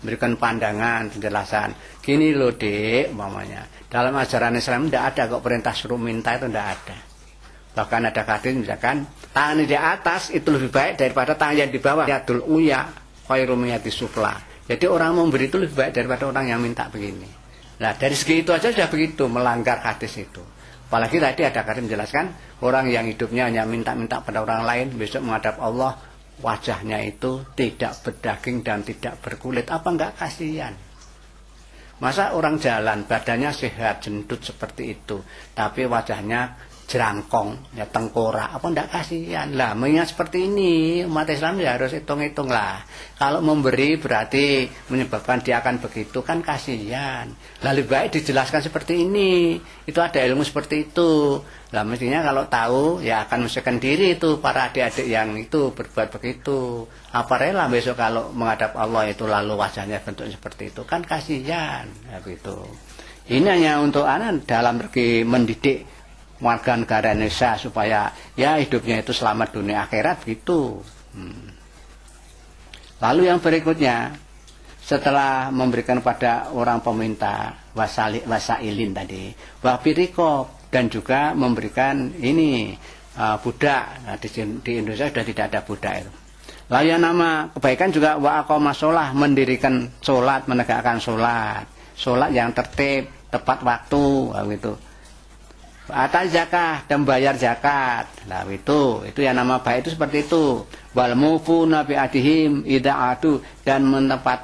memberikan pandangan, penjelasan. Gini loh Dek, umpamanya. Dalam ajaran Islam tidak ada kok perintah suruh minta, itu tidak ada. Bahkan ada hadis misalkan tangan di atas itu lebih baik daripada tangan yang di bawah. Yadul uya khairumiyati sufla. Jadi orang memberi itu lebih baik daripada orang yang minta begini. Nah dari segi itu aja sudah begitu melanggar hadis itu. Apalagi tadi ada hadis menjelaskan orang yang hidupnya hanya minta-minta pada orang lain besok menghadap Allah wajahnya itu tidak berdaging dan tidak berkulit. Apa enggak kasihan? Masa orang jalan badannya sehat jendut seperti itu tapi wajahnya jerangkong, ya tengkorak, apa enggak kasihan lah. Mengingat seperti ini umat Islam ya harus hitung-hitung lah. Kalau memberi berarti menyebabkan dia akan begitu kan kasihan. Lebih baik dijelaskan seperti ini. Itu ada ilmu seperti itu. Lah mestinya kalau tahu ya akan menyesuaikan diri itu para adik-adik yang itu berbuat begitu. Apa rela besok kalau menghadap Allah itu lalu wajahnya bentuk seperti itu kan kasihan. Ya, gitu. Ini hanya untuk anak dalam regi mendidik warga negara Indonesia supaya ya hidupnya itu selamat dunia akhirat gitu. Lalu yang berikutnya setelah memberikan pada orang peminta wasailin tadi wafiriko dan juga memberikan ini budak. Nah, di Indonesia sudah tidak ada budak itu. Lalu yang nama kebaikan juga wa aqamah sholah, mendirikan sholat, menegakkan sholat yang tertib tepat waktu gitu. Atas zakat dan bayar zakat. Nah itu yang nama baik itu seperti itu. Wal mufuna bi adihim idza adu, dan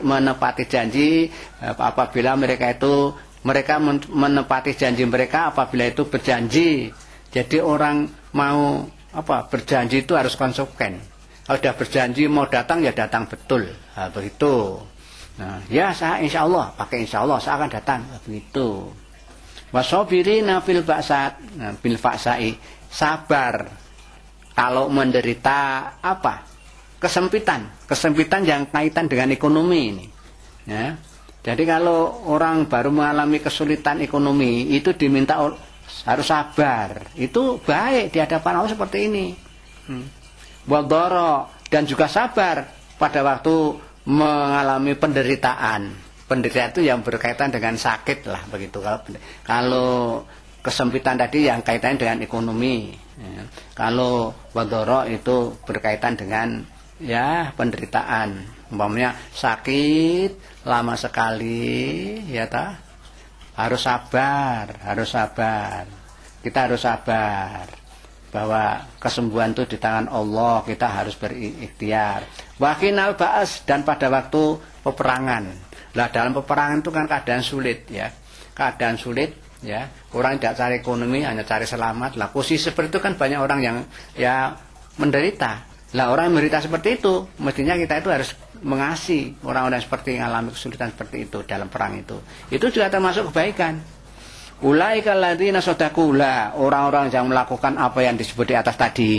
menepati janji apabila mereka menepati janji mereka apabila itu berjanji. Jadi orang mau berjanji itu harus konsekuen. Kalau sudah berjanji mau datang ya datang betul. Nah, begitu. Nah, ya saya insyaallah pakai insyaallah saya akan datang. Begitu. Wasobirina fil ba'sai, sabar kalau menderita kesempitan yang kaitan dengan ekonomi ini ya. Jadi kalau orang baru mengalami kesulitan ekonomi itu diminta harus sabar. Itu baik di hadapan Allah seperti ini. Wadoro, dan juga sabar pada waktu mengalami penderitaan. Penderitaan itu yang berkaitan dengan sakit lah begitu. Kalau kesempitan tadi yang kaitannya dengan ekonomi. Ya. Kalau wadoro itu berkaitan dengan ya penderitaan. Umpamanya sakit lama sekali, ya ta? Harus sabar, harus sabar. Kita harus sabar bahwa kesembuhan itu di tangan Allah, kita harus berikhtiar. Wakinal ba'as, dan pada waktu peperangan. Lah dalam peperangan itu kan keadaan sulit ya. Keadaan sulit ya. Orang tidak cari ekonomi, hanya cari selamat. Lah posisi seperti itu kan banyak orang yang ya menderita. Lah orang yang menderita seperti itu, mestinya kita itu harus mengasihi orang-orang seperti yang alami kesulitan seperti itu dalam perang itu. Itu juga termasuk kebaikan. Ulaika alladzina shadaku, orang-orang yang melakukan apa yang disebut di atas tadi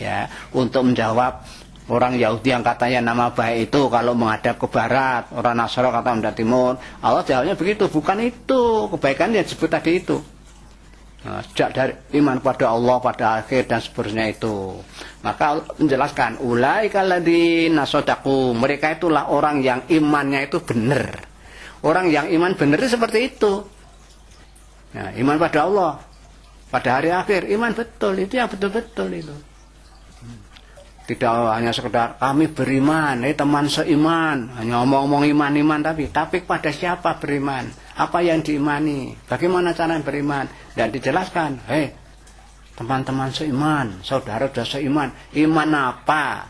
ya, untuk menjawab orang Yahudi yang katanya nama baik itu kalau menghadap ke barat, orang Nasrani kata menghadap timur. Allah jawabnya begitu, bukan itu kebaikan yang disebut tadi itu. Nah, sejak dari iman pada Allah pada akhir dan seterusnya itu, maka Allah menjelaskan ulaika alladzina shadaku, mereka itulah orang yang imannya itu benar. Orang yang iman benar itu seperti itu. Nah, iman pada Allah pada hari akhir, iman betul, itu yang betul-betul itu. Tidak hanya sekedar kami beriman, teman seiman, hanya ngomong-ngomong iman-iman, tapi pada siapa beriman, apa yang diimani, bagaimana cara beriman, dan dijelaskan, teman-teman seiman, saudara-saudara seiman, iman apa?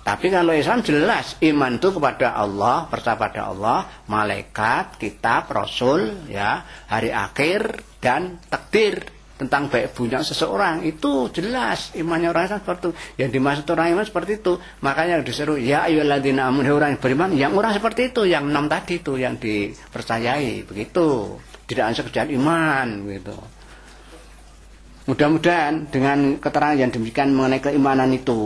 Tapi kalau Islam jelas, iman itu kepada Allah, percaya pada Allah, malaikat, kitab, rasul, ya, hari akhir dan takdir. Tentang baik buruknya seseorang itu jelas imannya orang Islam seperti itu. Yang dimaksud orang iman seperti itu. Makanya disuruh ya ayyuhalladzina amanu, orang yang beriman, yang orang seperti itu, yang 6 tadi itu yang dipercayai begitu. Tidak hanya sekedar iman gitu. Mudah-mudahan dengan keterangan yang demikian mengenai keimanan itu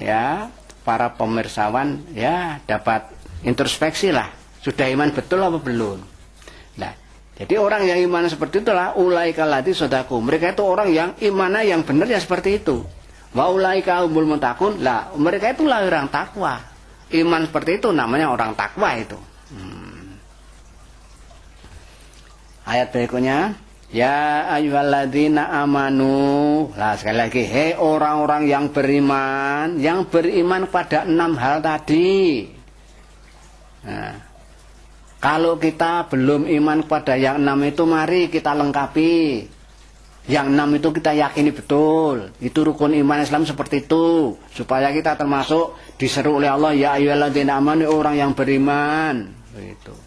ya, para pemirsawan ya dapat introspeksi lah. Sudah iman betul apa belum? Nah, jadi orang yang iman seperti itulah ulaika alladzina shadaku. Mereka itu orang yang imannya yang benar ya seperti itu. Wa ulaika humul muttaqun. Lah, mereka itulah orang takwa. Iman seperti itu namanya orang takwa itu. Ayat berikutnya, ya ayyuhalladzina amanu. Lah sekali lagi, hei orang-orang yang beriman pada 6 hal tadi. Nah, kalau kita belum iman kepada yang 6 itu, mari kita lengkapi. Yang 6 itu kita yakini betul. Itu rukun iman Islam seperti itu. Supaya kita termasuk diseru oleh Allah, ya ayyuhalladzina amanu, orang yang beriman. Begitu.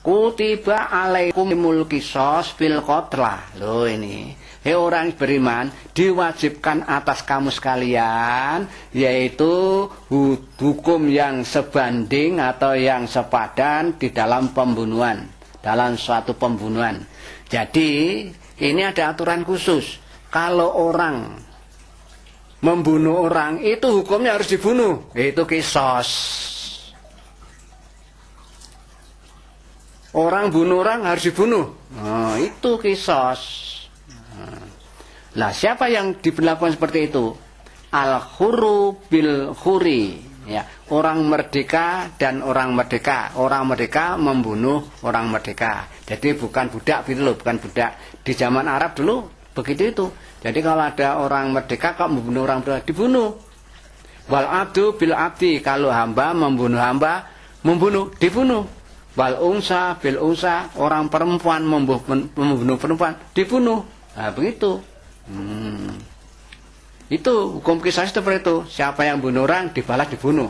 Kutiba alaikumul qisas fil qatlah. Loh ini. Hei orang beriman, diwajibkan atas kamu sekalian, yaitu hukum yang sebanding atau yang sepadan di dalam pembunuhan, dalam suatu pembunuhan. Jadi ini ada aturan khusus. Kalau orang membunuh orang itu hukumnya harus dibunuh, itu qisas. Orang bunuh orang harus dibunuh, itu qisas. Lah siapa yang diberlakukan seperti itu? Al-khuru bil khuri, ya, orang merdeka dan orang merdeka. Orang merdeka membunuh orang merdeka. Jadi bukan budak gitu loh, bukan budak. Di zaman Arab dulu begitu itu. Jadi kalau ada orang merdeka kok membunuh orang merdeka, dibunuh. Wal abdu bil abdi, kalau hamba membunuh hamba, dibunuh. Wal unsa bil unsa, orang perempuan membunuh perempuan, dibunuh. Nah begitu. Itu hukum qisas seperti itu. Siapa yang bunuh orang dibalas dibunuh.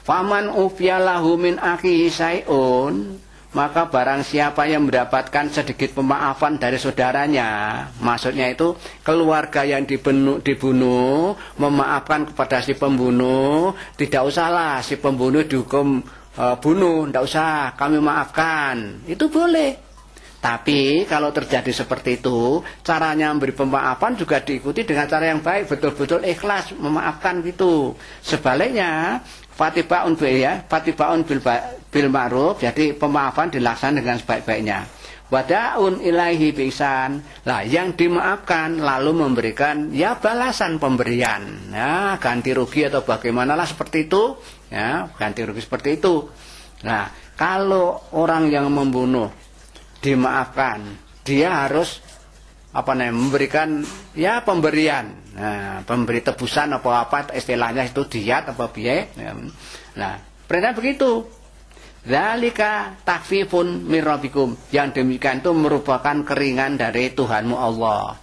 Faman ufiyalahu min akhihi syai'un, maka barang siapa yang mendapatkan sedikit pemaafan dari saudaranya, maksudnya itu keluarga yang dibunuh memaafkan kepada si pembunuh, tidak usahlah si pembunuh dihukum bunuh, tidak usah, kami maafkan, itu boleh. Tapi kalau terjadi seperti itu, caranya memberi pemaafan juga diikuti dengan cara yang baik, betul-betul ikhlas memaafkan gitu. Sebaliknya, Fatibaun bil ma'ruf, jadi pemaafan dilaksanakan dengan sebaik-baiknya. Wadaun ilaihi bisan. Lah yang dimaafkan lalu memberikan ya balasan pemberian. Ya, ganti rugi atau bagimanalah seperti itu. Ya, ganti rugi seperti itu. Nah, kalau orang yang membunuh dimaafkan, dia harus memberikan ya pemberian. Nah, pemberi tebusan apa istilahnya itu diat apa biaya. Nah, perintah begitu. Zalika takfifun min rabbikum. Yang demikian itu merupakan keringan dari Tuhanmu Allah.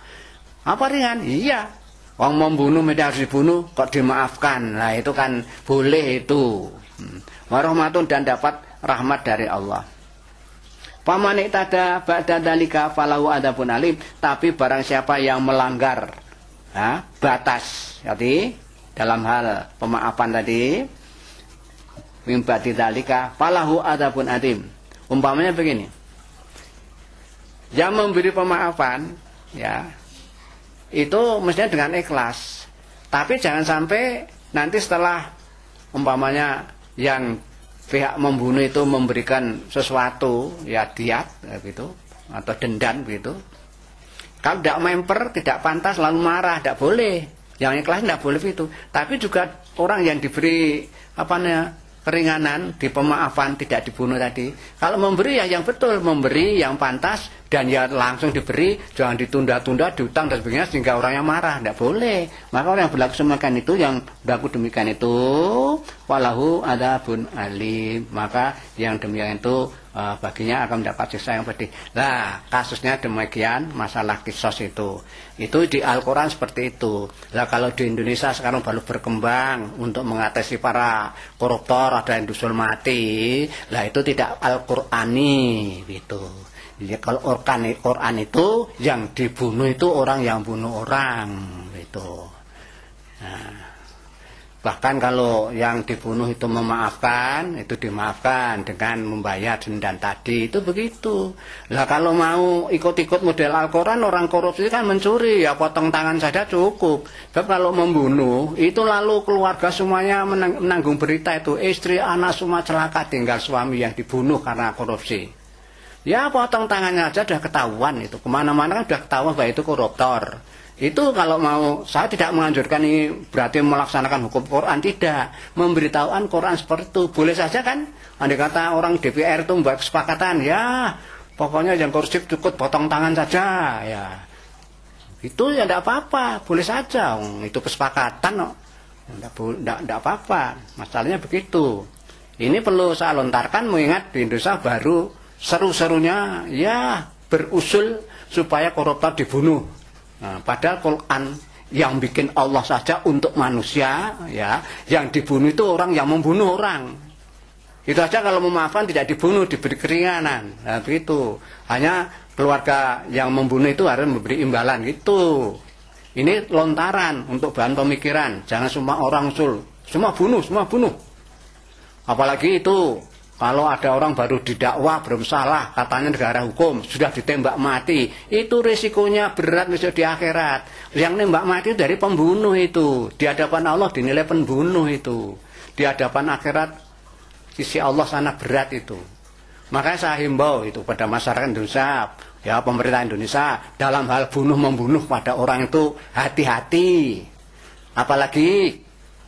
Apa ringan? Iya. Orang membunuh media harus dibunuh kok dimaafkan. Nah, itu kan boleh itu. Warahmatun, dan dapat rahmat dari Allah. Paman iktada ba'da dzalika falahu adzabun alim. Tapi barang siapa yang melanggar batas jadi dalam hal pemaafan tadi, mimbati dalika falahu adzabun adim. Umpamanya begini, yang memberi pemaafan ya itu mestinya dengan ikhlas, tapi jangan sampai nanti setelah umpamanya yang pihak membunuh itu memberikan sesuatu ya diat gitu atau dendam gitu, kalau tidak memper, tidak pantas lalu marah, tidak boleh. Yang ikhlas tidak boleh itu. Tapi juga orang yang diberi keringanan di pemaafan, tidak dibunuh tadi, kalau memberi ya yang betul, memberi yang pantas dan ya langsung diberi, jangan ditunda-tunda, diutang dan sebagainya sehingga orangnya marah, tidak boleh. Maka orang yang berlaku semakan itu, yang berlaku demikian itu walahu adzabun alim, maka yang demikian itu baginya akan mendapat siksa yang pedih. Nah, kasusnya demikian, masalah kisos itu di Al-Quran seperti itu. Nah, kalau di Indonesia sekarang baru berkembang untuk mengatasi para koruptor, ada yang diusul mati, lah itu tidak Al-Qurani gitu. Ya, kalau Quran itu yang dibunuh itu orang yang bunuh orang gitu. Nah, bahkan kalau yang dibunuh itu memaafkan, itu dimaafkan dengan membayar denda tadi, itu begitu. Lah kalau mau ikut-ikut model Al-Quran, orang korupsi kan mencuri, ya potong tangan saja cukup. Tapi kalau membunuh, itu lalu keluarga semuanya menanggung berita itu, istri, anak semua celaka, tinggal suami yang dibunuh karena korupsi. Ya potong tangannya aja sudah ketahuan itu, kemana-mana kan sudah ketahuan bahwa itu koruptor. Itu kalau mau, saya tidak menganjurkan ini berarti melaksanakan hukum Quran, tidak. Memberitahuan Quran seperti itu boleh saja kan. Andai kata orang DPR itu membuat kesepakatan, ya pokoknya yang korupsi cukup potong tangan saja, ya itu ya tidak apa-apa, boleh saja. Itu kesepakatan, tidak apa-apa. Masalahnya begitu. Ini perlu saya lontarkan, mengingat di Indonesia baru seru-serunya ya berusul supaya koruptor dibunuh. Nah, padahal Quran yang bikin Allah saja untuk manusia, ya, yang dibunuh itu orang yang membunuh orang. Itu saja kalau memaafkan tidak dibunuh, diberi keringanan. Nah, begitu. Hanya keluarga yang membunuh itu harus memberi imbalan gitu. Ini lontaran untuk bahan pemikiran. Jangan semua orang usul, semua bunuh. Apalagi itu kalau ada orang baru didakwa belum salah, katanya negara hukum, sudah ditembak mati, itu risikonya berat besok di akhirat. Yang nembak mati dari pembunuh itu, di hadapan Allah dinilai pembunuh itu, di hadapan akhirat sisi Allah sana berat itu. Makanya saya himbau itu pada masyarakat Indonesia, ya pemerintah Indonesia, dalam hal bunuh-membunuh pada orang itu hati-hati. Apalagi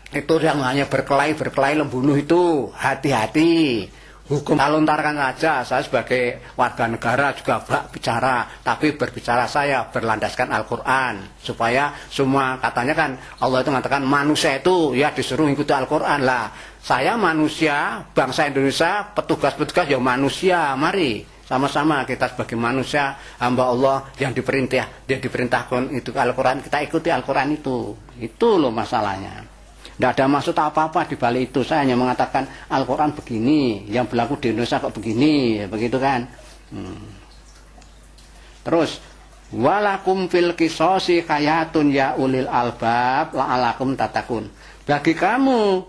itu yang hanya berkelahi membunuh itu hati-hati. Hukum saya lontarkan saja, saya sebagai warga negara juga bicara, tapi berbicara saya berlandaskan Al-Quran, supaya semua, katanya kan Allah itu mengatakan manusia itu ya disuruh ikuti Al-Quran lah. Saya manusia, bangsa Indonesia, petugas-petugas ya manusia, mari sama-sama kita sebagai manusia hamba Allah yang diperintahkan itu Al-Quran, kita ikuti Al-Quran itu loh masalahnya. Tidak ada maksud apa-apa di balik itu. Saya hanya mengatakan Al-Quran begini, yang berlaku di Indonesia kok begini, begitu kan. Terus walakum fil qisosi hayatun ya ulil albab la'alakum tatakun. Bagi kamu,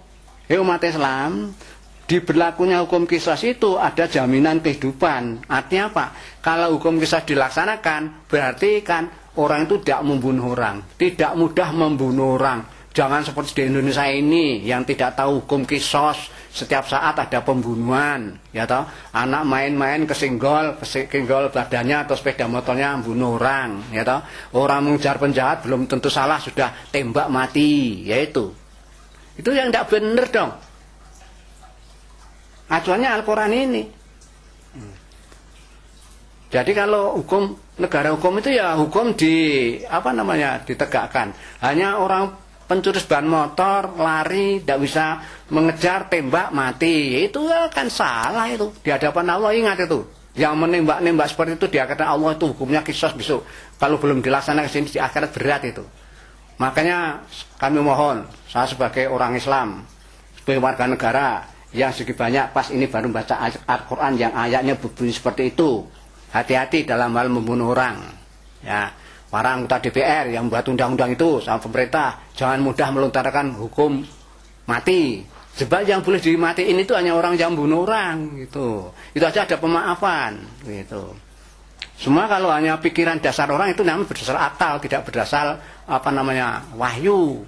umat Islam, di berlakunya hukum kisos itu ada jaminan kehidupan. Artinya apa? Kalau hukum kisos dilaksanakan, berarti kan orang itu tidak membunuh orang, tidak mudah membunuh orang, Jangan seperti di Indonesia ini yang tidak tahu hukum kisos, setiap saat ada pembunuhan, ya toh. Anak main-main kesenggol badannya atau sepeda motornya bunuh orang, ya toh. Orang mengejar penjahat belum tentu salah sudah tembak mati, yaitu. Itu yang tidak benar dong. Acuannya Al-Quran ini. Jadi kalau hukum negara hukum itu ya hukum ditegakkan. Hanya orang pencuri sepeda motor lari tidak bisa mengejar tembak mati, itu kan salah itu di hadapan Allah. Ingat itu, yang menembak seperti itu di akhirat Allah itu hukumnya kisos besok. Kalau belum dilaksanakan sini di akhirat berat itu. Makanya kami mohon, saya sebagai orang Islam, sebagai warga negara yang segi banyak pas ini baru baca Al-Quran yang ayatnya berbunyi seperti itu. Hati-hati dalam hal membunuh orang. Ya, para anggota DPR yang membuat undang-undang itu sama pemerintah jangan mudah melontarkan hukum mati. Sebab yang boleh dimatiin itu hanya orang yang membunuh orang gitu. Itu aja ada pemaafan gitu. Semua kalau hanya pikiran dasar orang itu namanya berdasar akal, tidak berdasar wahyu.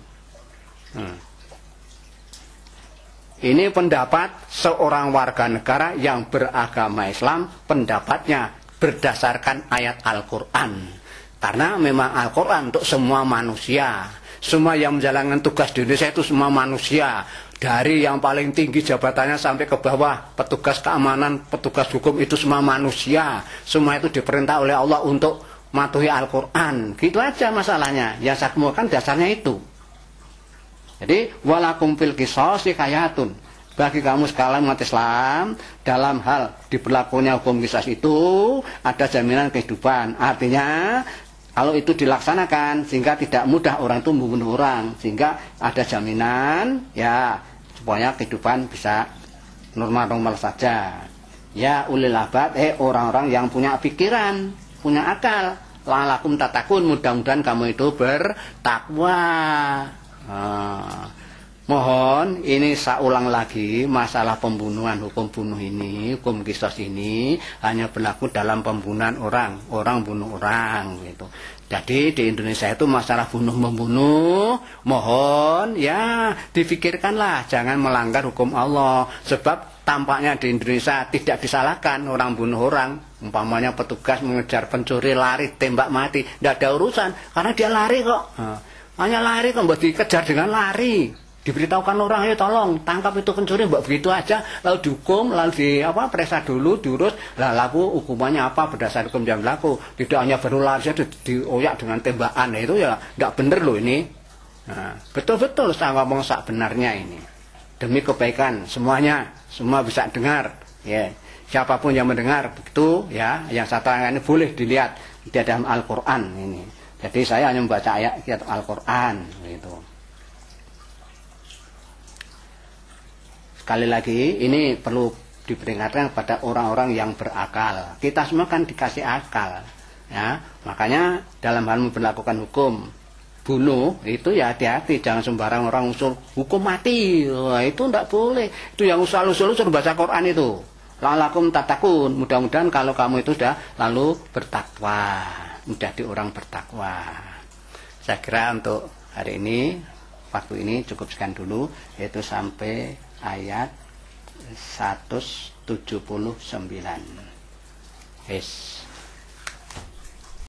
Ini pendapat seorang warga negara yang beragama Islam, pendapatnya berdasarkan ayat Al-Quran. Karena memang Al-Quran untuk semua manusia. Semua yang menjalankan tugas di Indonesia itu semua manusia. Dari yang paling tinggi jabatannya sampai ke bawah, petugas keamanan, petugas hukum itu semua manusia. Semua itu diperintah oleh Allah untuk mematuhi Al-Quran. Gitu aja masalahnya. Yang saya kemukakan dasarnya itu. Jadi, walakum fil qisasi hayatun. Bagi kamu sekalian umat Islam, dalam hal diberlakunya hukum qisas itu ada jaminan kehidupan. Artinya kalau itu dilaksanakan sehingga tidak mudah orang itu membunuh orang, sehingga ada jaminan ya supaya kehidupan bisa normal-normal saja. Ya ulil albab, orang-orang yang punya pikiran, punya akal, la'allakum tattaqun, mudah-mudahan kamu itu bertakwa. Mohon ini saya ulang lagi, masalah pembunuhan, hukum bunuh ini, hukum qisas ini hanya berlaku dalam pembunuhan orang bunuh orang gitu. Jadi di Indonesia itu masalah bunuh-membunuh, mohon ya difikirkanlah, jangan melanggar hukum Allah. Sebab tampaknya di Indonesia tidak disalahkan orang bunuh orang. Umpamanya petugas mengejar pencuri lari tembak mati, tidak ada urusan karena dia lari kok. Hanya lari kok, buat dikejar dengan lari. Diberitahukan orang, ayo tolong tangkap itu pencuri, mbak begitu aja, lalu dihukum, lalu periksa dulu, diurus, lalu hukumannya apa berdasar hukum yang berlaku. Tidak hanya baru lari saja dioyak dengan tembakan, itu ya tidak benar loh ini. Nah, betul-betul saya ngomong sak benarnya ini demi kebaikan semuanya, semua bisa dengar. Ya, siapapun yang mendengar begitu ya, yang satu ini boleh dilihat di dalam Al-Quran ini. Jadi saya hanya membaca ayat Al-Quran gitu. Sekali lagi ini perlu diperingatkan kepada orang-orang yang berakal. Kita semua kan dikasih akal, ya. Makanya dalam hal memperlakukan hukum bunuh itu ya hati-hati, jangan sembarang orang usul hukum mati. Wah, itu tidak boleh. Itu yang usul baca Quran itu. La'allakum tattaqun. Mudah-mudahan kalau kamu itu sudah lalu bertakwa, menjadi orang bertakwa. Saya kira untuk hari ini, waktu ini cukup sekian dulu, yaitu sampai ayat 179. Yes.